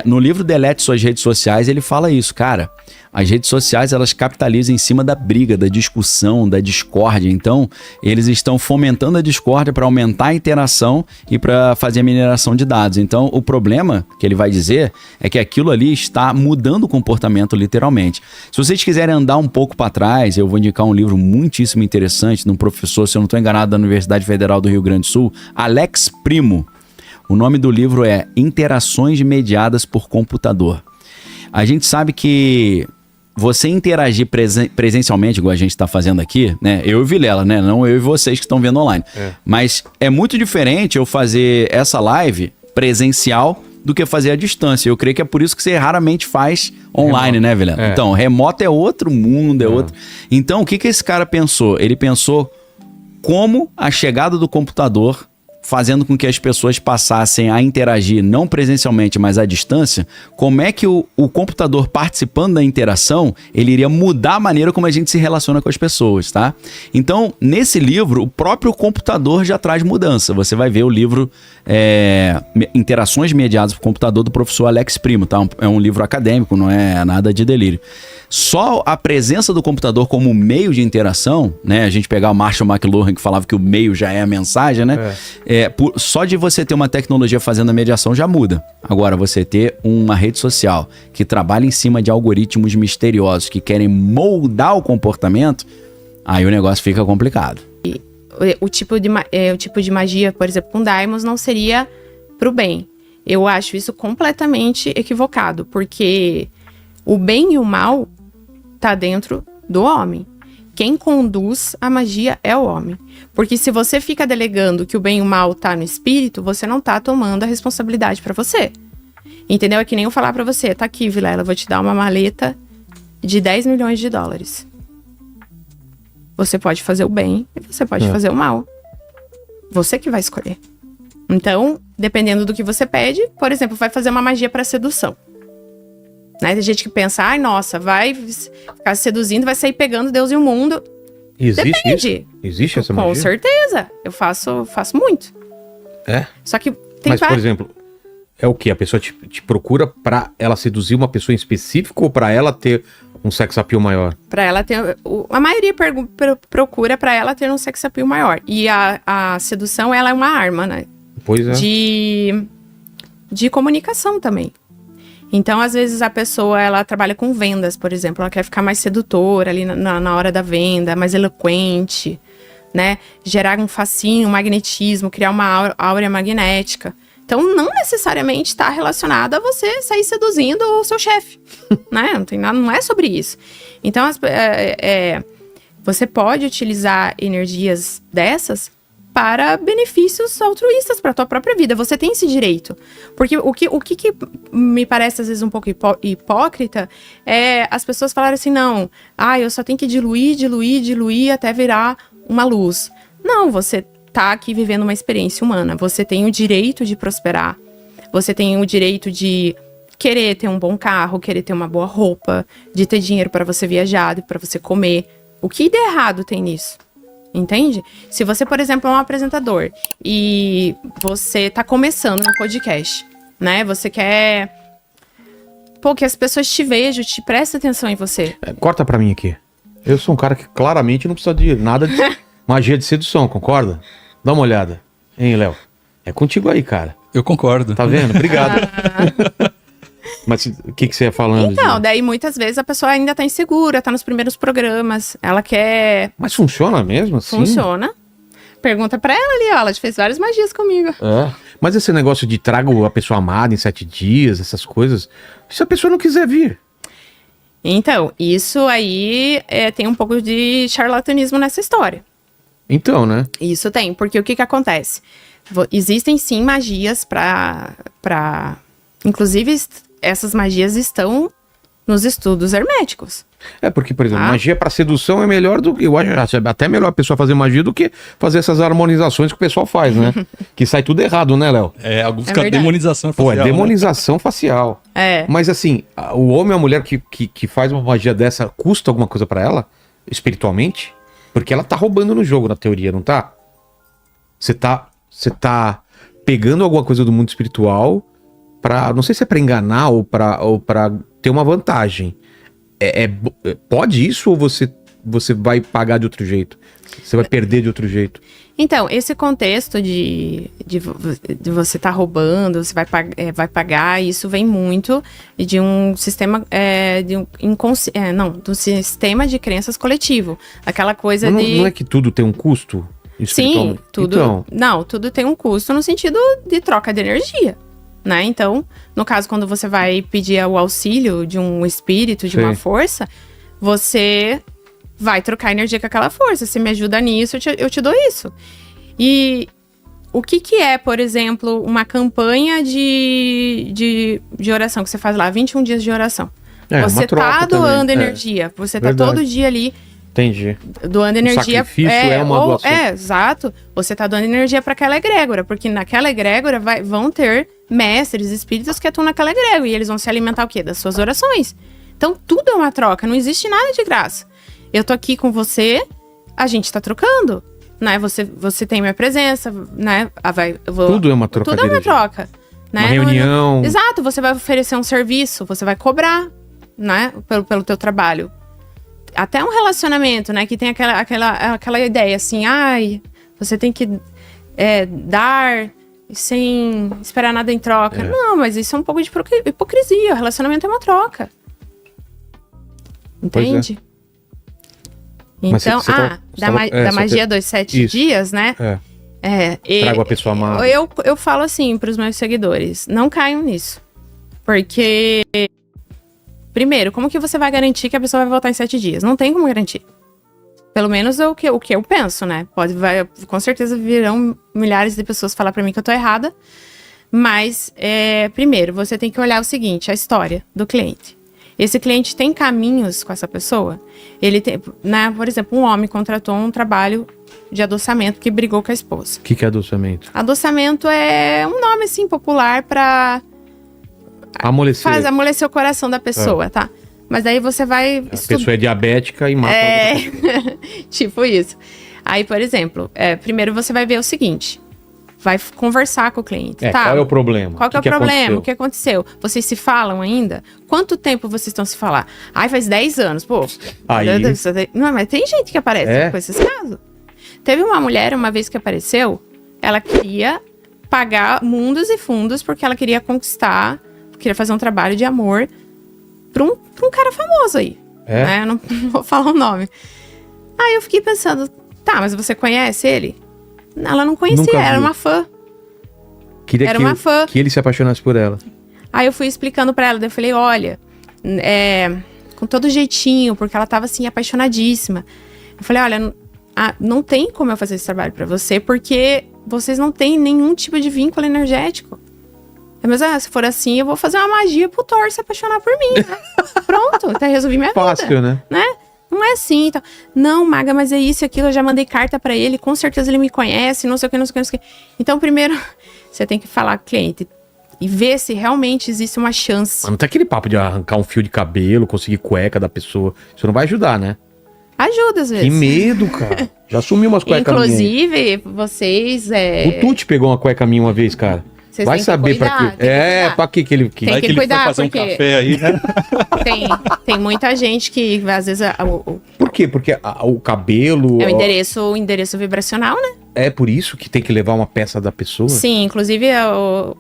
S1: no livro Delete Suas Redes Sociais, ele fala isso, cara. As redes sociais, elas capitalizam em cima da briga, da discussão, da discórdia. Então, eles estão fomentando a discórdia para aumentar a interação e para fazer a mineração de dados. Então, o problema que ele vai dizer é que aquilo ali está mudando o comportamento literalmente. Se vocês quiserem andar um pouco para trás, eu vou indicar um livro muitíssimo interessante de um professor, se eu não estou enganado, da Universidade Federal do Rio Grande do Sul, Alex Primo. O nome do livro é Interações Mediadas por Computador. A gente sabe que você interagir presencialmente, igual a gente está fazendo aqui, né? Eu e o Vilela, né? Não eu e vocês que estão vendo online. Mas é muito diferente eu fazer essa live presencial do que fazer à distância. Eu creio que é por isso que você raramente faz online, né, Vilela? Então, remoto é outro mundo, outro... Então, o que esse cara pensou? Ele pensou como a chegada do computador fazendo com que as pessoas passassem a interagir não presencialmente, mas à distância, como é que o computador participando da interação, ele iria mudar a maneira como a gente se relaciona com as pessoas, tá? Então, nesse livro, o próprio computador já traz mudança. Você vai ver o livro Interações Mediadas por Computador, do professor Alex Primo, tá? É um livro acadêmico, não é nada de delírio. Só a presença do computador como meio de interação, né? A gente pegar o Marshall McLuhan, que falava que o meio já é a mensagem, né? Só de você ter uma tecnologia fazendo a mediação já muda. Agora, você ter uma rede social que trabalha em cima de algoritmos misteriosos que querem moldar o comportamento, aí o negócio fica complicado.
S6: O tipo de magia, por exemplo, com Daimons não seria pro bem. Eu acho isso completamente equivocado, porque o bem e o mal tá dentro do homem. Quem conduz a magia é o homem. Porque se você fica delegando que o bem e o mal tá no espírito, você não tá tomando a responsabilidade pra você. Entendeu? É que nem eu falar pra você, tá aqui, Vilela, eu vou te dar uma maleta de 10 milhões de dólares. Você pode fazer o bem e você pode fazer o mal. Você que vai escolher. Então, dependendo do que você pede, por exemplo, vai fazer uma magia pra sedução. Né? Tem gente que pensa, ai, nossa, vai ficar seduzindo, vai sair pegando Deus e o mundo.
S4: Existe
S6: Depende.
S4: isso? Existe essa magia?
S6: Com certeza. Eu faço muito.
S4: É?
S6: Só que tem
S4: Mas, por exemplo, é o quê? A pessoa te procura pra ela seduzir uma pessoa em específico ou pra ela ter um sex appeal maior?
S6: Pra ela ter... A maioria procura pra ela ter um sex appeal maior. E a sedução, ela é uma arma, né?
S4: Pois é.
S6: De comunicação também. Então, às vezes, a pessoa, ela trabalha com vendas, por exemplo. Ela quer ficar mais sedutora ali na hora da venda, mais eloquente, né? Gerar um fascínio, um magnetismo, criar uma áurea magnética. Então, não necessariamente está relacionado a você sair seduzindo o seu chefe, né? Não tem nada, não é sobre isso. Então, você pode utilizar energias dessas para benefícios altruístas para a tua própria vida. Você tem esse direito. Porque o que me parece às vezes um pouco hipócrita é as pessoas falarem assim, não, eu só tenho que diluir até virar uma luz. Não, você tá aqui vivendo uma experiência humana. Você tem o direito de prosperar. Você tem o direito de querer ter um bom carro, querer ter uma boa roupa, de ter dinheiro para você viajar, para você comer. O que de errado tem nisso? Entende? Se você, por exemplo, é um apresentador e você tá começando no podcast, né? Você quer... que as pessoas te vejam, te prestem atenção em você.
S4: Corta pra mim aqui. Eu sou um cara que claramente não precisa de nada de magia de sedução, concorda? Dá uma olhada. Hein, Léo? É contigo aí, cara.
S7: Eu concordo.
S4: Tá vendo? Obrigado. Mas o que você ia falando?
S6: Então, daí muitas vezes a pessoa ainda tá insegura, tá nos primeiros programas, ela quer...
S4: Mas funciona mesmo assim?
S6: Funciona. Pergunta pra ela ali, ó, ela fez várias magias comigo.
S4: É. Mas esse negócio de trago a pessoa amada em 7 dias, essas coisas, se a pessoa não quiser vir?
S6: Então, isso aí tem um pouco de charlatanismo nessa história.
S4: Então, né?
S6: Isso tem, porque o que acontece? Existem sim magias pra... Inclusive, essas magias estão nos estudos herméticos.
S4: Porque, por exemplo, magia pra sedução é melhor do que... Eu acho até melhor a pessoa fazer magia do que fazer essas harmonizações que o pessoal faz, né? Que sai tudo errado, né, Léo?
S7: Alguns ficam demonização facial.
S4: É demonização facial. Mas assim, o homem ou a mulher que faz uma magia dessa, custa alguma coisa pra ela? Espiritualmente? Porque ela tá roubando no jogo, na teoria, não tá? Você tá pegando alguma coisa do mundo espiritual pra... Não sei se é pra enganar ou pra ter uma vantagem. Pode isso ou você vai pagar de outro jeito? Você vai perder de outro jeito?
S6: Então, esse contexto de você estar roubando, você vai pagar, isso vem muito de um sistema do sistema de crenças coletivo. Aquela coisa
S4: Não é que tudo tem um custo?
S6: Sim, tudo. Então... Não, tudo tem um custo no sentido de troca de energia. Né? Então, no caso, quando você vai pedir o auxílio de um espírito, de uma força, você vai trocar energia com aquela força. Você me ajuda nisso, eu te dou isso. E o que é, por exemplo, uma campanha de oração que você faz lá, 21 dias de oração? Você tá doando energia, você tá todo dia ali
S4: Entendi.
S6: Doando energia.
S4: Sacrifício é uma doação.
S6: Exato. Você tá doando energia para aquela egrégora, porque naquela egrégora vão ter mestres, espíritos que atuam naquela egrégora, e eles vão se alimentar o quê? Das suas orações. Então tudo é uma troca, não existe nada de graça. Eu tô aqui com você, a gente tá trocando, né? Você tem minha presença, né?
S4: Tudo é uma troca.
S6: Tudo é uma troca, né?
S4: Uma reunião.
S6: Exato, você vai oferecer um serviço, você vai cobrar, né? Pelo teu trabalho. Até um relacionamento, né? Que tem aquela ideia assim, você tem que dar sem esperar nada em troca. Não, mas isso é um pouco de hipocrisia. O relacionamento é uma troca. Entende? Então, da magia dos 7 dias, né?
S4: Trago a pessoa amada.
S6: Eu falo assim para os meus seguidores, não caiam nisso. Porque, primeiro, como que você vai garantir que a pessoa vai voltar em 7 dias? Não tem como garantir. Pelo menos o que eu penso, né? Com certeza virão milhares de pessoas falar para mim que eu tô errada. Mas, primeiro, você tem que olhar o seguinte, a história do cliente. Esse cliente tem caminhos com essa pessoa? Ele tem, né? Por exemplo, um homem contratou um trabalho de adoçamento que brigou com a esposa. O
S4: que é adoçamento?
S6: Adoçamento é um nome, assim, popular pra... amolecer o coração da pessoa, tá? Mas daí você vai...
S4: A pessoa é diabética e mata...
S6: tipo isso. Aí, por exemplo, primeiro você vai ver o seguinte... Vai conversar com o cliente. Tá?
S4: Qual é o problema?
S6: Qual que é o problema? O que aconteceu? Vocês se falam ainda? Quanto tempo vocês estão se falar? Faz 10 anos. Pô,
S4: aí...
S6: Não, mas tem gente que aparece com esses casos. Teve uma mulher, uma vez que apareceu, ela queria pagar mundos e fundos porque ela queria conquistar, queria fazer um trabalho de amor pra um cara famoso aí. Né? Não vou falar o nome. Aí eu fiquei pensando, tá, mas você conhece ele? Ela não conhecia, era uma fã.
S4: Queria uma fã. Que ele se apaixonasse por ela.
S6: Aí eu fui explicando pra ela, daí eu falei, olha, com todo jeitinho, porque ela tava assim, apaixonadíssima. Eu falei, olha, não tem como eu fazer esse trabalho pra você, porque vocês não têm nenhum tipo de vínculo energético. Mas se for assim, eu vou fazer uma magia pro Thor se apaixonar por mim, né? Pronto, até resolvi minha vida.
S4: Fácil, né?
S6: Não é assim, então. Não, Maga, mas é isso e aquilo, eu já mandei carta pra ele, com certeza ele me conhece, não sei o que, não sei o que, não sei o que. Então, primeiro, você tem que falar com o cliente e ver se realmente existe uma chance.
S4: Mas não tem aquele papo de arrancar um fio de cabelo, conseguir cueca da pessoa. Isso não vai ajudar, né?
S6: Ajuda, às vezes.
S4: Que medo, cara. Já sumiu umas cuecas minhas.
S6: Inclusive, vocês...
S4: O Tuti pegou uma cueca minha uma vez, cara.
S6: Vocês
S4: vai saber pra quê.
S6: Pra
S4: que ele...
S6: Tem que cuidar,
S7: fazer
S6: porque...
S7: um café aí, né?
S6: Tem muita gente que, às vezes...
S4: Por quê? Porque o cabelo...
S6: É o endereço vibracional, né?
S4: É por isso que tem que levar uma peça da pessoa?
S6: Sim, inclusive,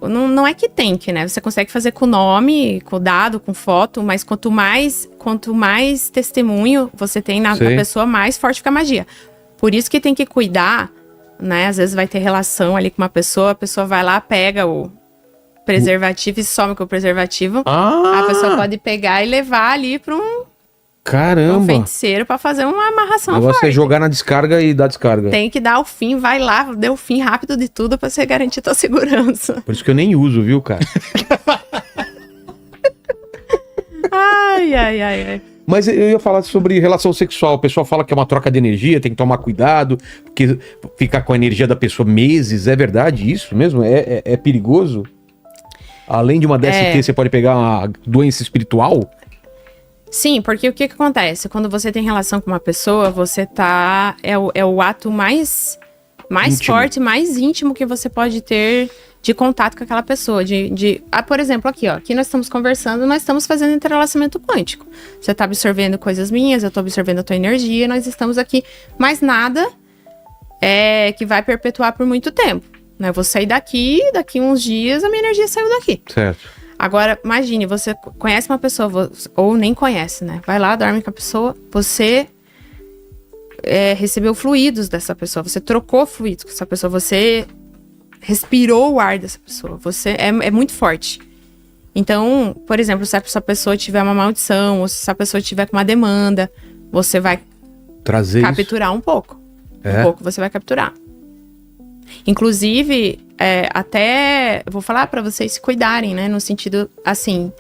S6: não é que tem que, né? Você consegue fazer com nome, com dado, com foto, mas quanto mais testemunho você tem na pessoa, mais forte fica a magia. Por isso que tem que cuidar... Né? Às vezes vai ter relação ali com uma pessoa, a pessoa vai lá, pega o preservativo e some com o preservativo. A pessoa pode pegar e levar ali pra um feiticeiro pra fazer uma amarração forte.
S4: Você jogar na descarga e dar descarga.
S6: Tem que dar o fim, vai lá, dê o fim rápido de tudo pra você garantir tua segurança.
S4: Por isso que eu nem uso, viu, cara?
S6: Ai.
S4: Mas eu ia falar sobre relação sexual. O pessoal fala que é uma troca de energia, tem que tomar cuidado, porque ficar com a energia da pessoa meses, é verdade isso mesmo? É perigoso? Além de uma DST, você pode pegar uma doença espiritual?
S6: Sim, porque o que acontece? Quando você tem relação com uma pessoa, você tá... É o ato mais forte, mais íntimo que você pode ter de contato com aquela pessoa. Por exemplo, aqui nós estamos conversando, nós estamos fazendo entrelaçamento quântico. Você está absorvendo coisas minhas, eu estou absorvendo a tua energia, nós estamos aqui. Mas nada que vai perpetuar por muito tempo. Né? Eu vou sair daqui uns dias a minha energia saiu daqui.
S4: Certo.
S6: Agora, imagine, você conhece uma pessoa, ou nem conhece, né? Vai lá, dorme com a pessoa, você... recebeu fluidos dessa pessoa, você trocou fluidos com essa pessoa, você respirou o ar dessa pessoa, você é muito forte. Então, por exemplo, se essa pessoa tiver uma maldição, ou se essa pessoa tiver com uma demanda, você vai capturar um pouco. Um pouco você vai capturar. Inclusive, até vou falar para vocês se cuidarem, né? No sentido, assim,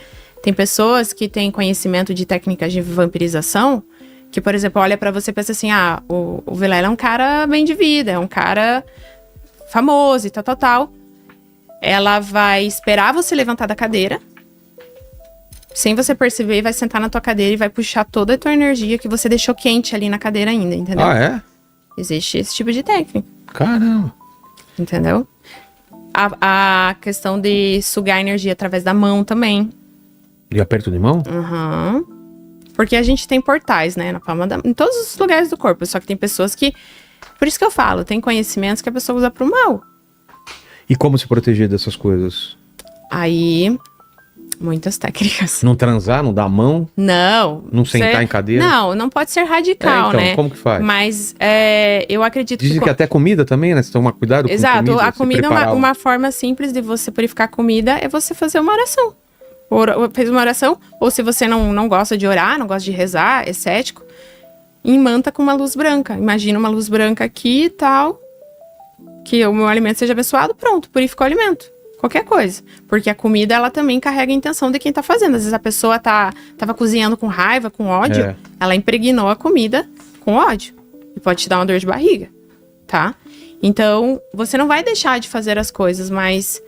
S6: tem pessoas que têm conhecimento de técnicas de vampirização que, por exemplo, olha pra você e pensa assim, o Vilela é um cara bem de vida, é um cara famoso e tal. Ela vai esperar você levantar da cadeira, sem você perceber, vai sentar na tua cadeira e vai puxar toda a tua energia que você deixou quente ali na cadeira ainda, entendeu?
S4: Ah, é?
S6: Existe esse tipo de técnica.
S4: Caramba.
S6: Entendeu? A questão de sugar energia através da mão também.
S4: De aperto de mão?
S6: Uhum. Porque a gente tem portais, né? Na palma em todos os lugares do corpo. Só que tem pessoas que... Por isso que eu falo, tem conhecimentos que a pessoa usa pro mal.
S4: E como se proteger dessas coisas?
S6: Aí... Muitas técnicas.
S4: Não transar, não dar a mão?
S6: Não.
S4: Não sentar em cadeira?
S6: Não pode ser radical,
S4: então,
S6: né?
S4: Como que faz?
S6: Mas eu acredito
S4: Dizem que até comida também, né? Você toma cuidado com
S6: Exato.
S4: comida.
S6: A comida é uma forma simples de você purificar a comida, é você fazer uma oração. Fez uma oração, ou se você não gosta de orar, não gosta de rezar, é cético, imanta com uma luz branca. Imagina uma luz branca aqui e tal, que o meu alimento seja abençoado, pronto, purificou o alimento. Qualquer coisa. Porque a comida, ela também carrega a intenção de quem tá fazendo. Às vezes a pessoa tava cozinhando com raiva, com ódio, ela impregnou a comida com ódio. E pode te dar uma dor de barriga, tá? Então, você não vai deixar de fazer as coisas, mas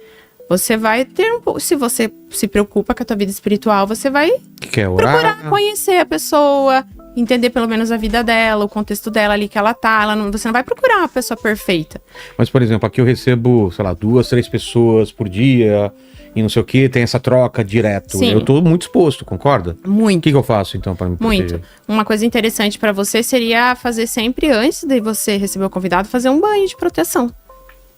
S6: você vai ter um pouco... Se você se preocupa com a tua vida espiritual, você vai procurar conhecer a pessoa, entender pelo menos a vida dela, o contexto dela ali que ela tá. Você não vai procurar uma pessoa perfeita.
S4: Mas, por exemplo, aqui eu recebo, sei lá, 2, 3 pessoas por dia e não sei o que, tem essa troca direto.
S6: Sim.
S4: Eu tô muito exposto, concorda?
S6: Muito.
S4: O que eu faço, então, pra me proteger?
S6: Muito. Uma coisa interessante pra você seria fazer sempre, antes de você receber o convidado, fazer um banho de proteção.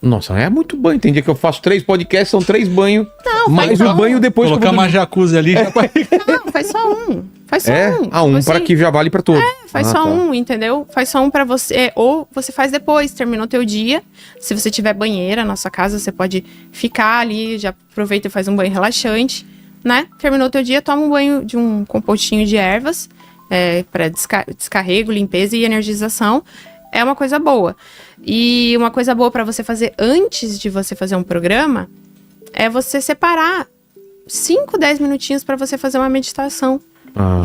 S4: Nossa, é muito banho. Tem dia que eu faço 3 podcasts, são 3 banhos.
S6: Não,
S4: mais o banho depois...
S7: Colocar uma jacuzzi ali já vai...
S6: Não, faz só um. Faz só um.
S4: Um para que já vale pra todos.
S6: Faz só um, entendeu? Faz só um pra você. Ou você faz depois, terminou o teu dia. Se você tiver banheira na sua casa, você pode ficar ali, já aproveita e faz um banho relaxante, né? Terminou o teu dia, toma um banho de um compostinho de ervas, para descarrego, limpeza e energização. É uma coisa boa. E uma coisa boa pra você fazer antes de você fazer um programa é você separar 5, 10 minutinhos pra você fazer uma meditação.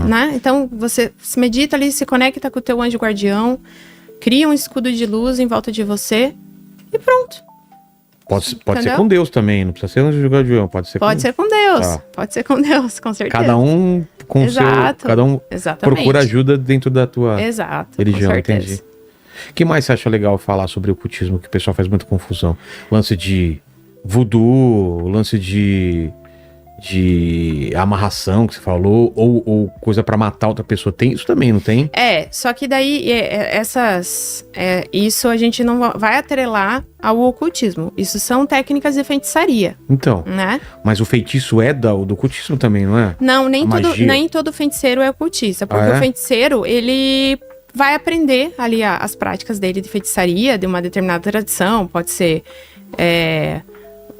S6: Né? Então, você se medita ali, se conecta com o teu anjo guardião, cria um escudo de luz em volta de você e pronto.
S4: Pode ser com Deus também, não precisa ser anjo guardião, pode ser
S6: com Deus. Pode ser com Deus, com certeza.
S4: Cada um com cada um procura ajuda dentro da tua religião,
S6: com certeza.
S4: Entendi. O que mais você acha legal falar sobre o ocultismo, que o pessoal faz muita confusão? Lance de voodoo, lance de amarração que você falou, ou coisa pra matar outra pessoa. Tem isso também, não tem?
S6: Só que daí isso a gente não vai atrelar ao ocultismo. Isso são técnicas de feitiçaria.
S4: Então,
S6: né?
S4: Mas o feitiço do ocultismo também, não é?
S6: Não, nem todo feiticeiro é ocultista, porque o feiticeiro, ele vai aprender ali as práticas dele de feitiçaria, de uma determinada tradição. Pode ser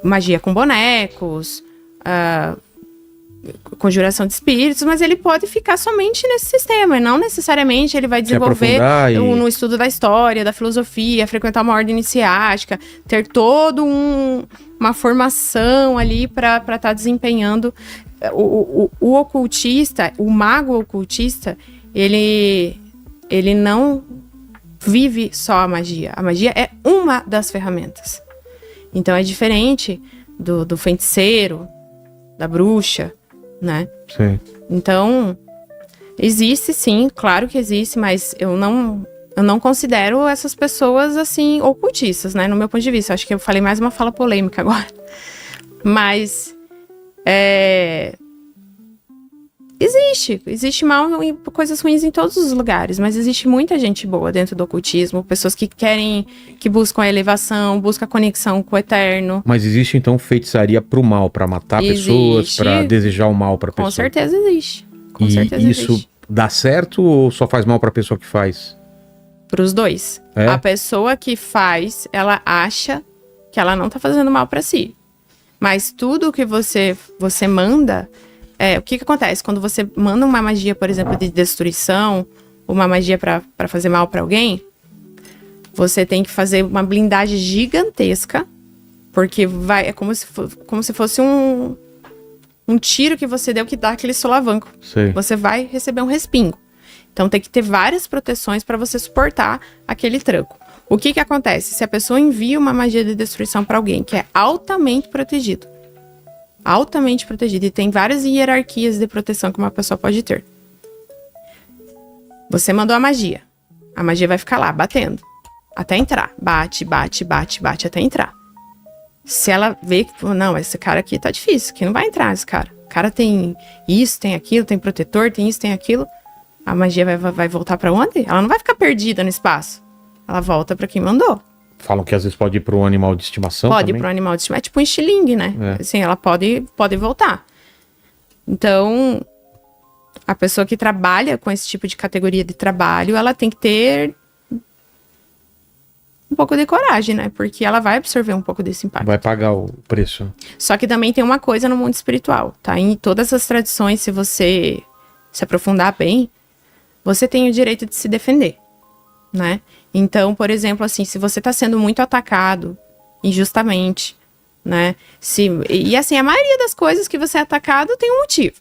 S6: magia com bonecos, conjuração de espíritos, mas ele pode ficar somente nesse sistema, e não necessariamente ele vai desenvolver no estudo da história, da filosofia, frequentar uma ordem iniciática, ter todo uma formação ali para estar desempenhando. O ocultista, o mago ocultista, ele não vive só a magia. A magia é uma das ferramentas. Então é diferente do feiticeiro, da bruxa, né?
S4: Sim.
S6: Então, existe sim, claro que existe, mas eu não considero essas pessoas, assim, ocultistas, né? No meu ponto de vista. Acho que eu falei mais uma fala polêmica agora. Mas, existe mal e coisas ruins em todos os lugares, mas existe muita gente boa dentro do ocultismo, pessoas que buscam a elevação, buscam a conexão com o eterno.
S4: Mas existe então feitiçaria pro mal, pra matar pessoas, pra desejar o mal pra pessoa?
S6: Com certeza existe.
S4: Isso dá certo ou só faz mal pra pessoa que faz?
S6: Pros dois. A pessoa que faz, ela acha que ela não tá fazendo mal pra si. Mas tudo que você manda... o que acontece? Quando você manda uma magia, por exemplo, de destruição, uma magia pra fazer mal pra alguém, você tem que fazer uma blindagem gigantesca, porque é como se fosse um tiro que você deu que dá aquele solavanco.
S4: Sei.
S6: Você vai receber um respingo. Então tem que ter várias proteções para você suportar aquele tranco. O que acontece? Se a pessoa envia uma magia de destruição para alguém que é altamente protegido, e tem várias hierarquias de proteção que uma pessoa pode ter. Você mandou a magia vai ficar lá batendo até entrar, bate até entrar. Se ela vê que, não, esse cara aqui tá difícil, que não vai entrar esse cara. O cara tem isso, tem aquilo, tem protetor, tem isso, tem aquilo. A magia vai voltar pra onde? Ela não vai ficar perdida no espaço. Ela volta pra quem mandou.
S4: Falam que às vezes pode ir pro animal de estimação
S6: Pode
S4: também.
S6: ir pro animal de estimação. É tipo um estilingue, né? Assim, ela pode voltar. Então, a pessoa que trabalha com esse tipo de categoria de trabalho, ela tem que ter um pouco de coragem, né? Porque ela vai absorver um pouco desse impacto.
S4: Vai pagar o preço.
S6: Só que também tem uma coisa no mundo espiritual, tá? Em todas as tradições, se você se aprofundar bem, você tem o direito de se defender, né? Então, por exemplo, assim, se você tá sendo muito atacado injustamente, né? E assim, a maioria das coisas que você é atacado tem um motivo,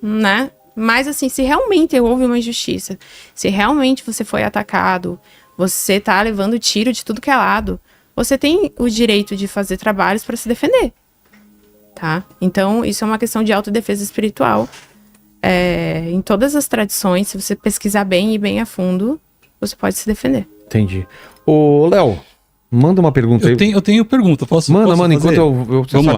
S6: né? Mas assim, se realmente houve uma injustiça, se realmente você foi atacado, você tá levando tiro de tudo que é lado, você tem o direito de fazer trabalhos para se defender, tá? Então, isso é uma questão de autodefesa espiritual. Em todas as tradições, se você pesquisar bem e bem a fundo, você pode se defender.
S4: Entendi. Ô, Léo, manda uma pergunta aí.
S7: Eu tenho pergunta, posso
S4: Manda,
S7: fazer?
S4: enquanto eu
S7: Vamos lá.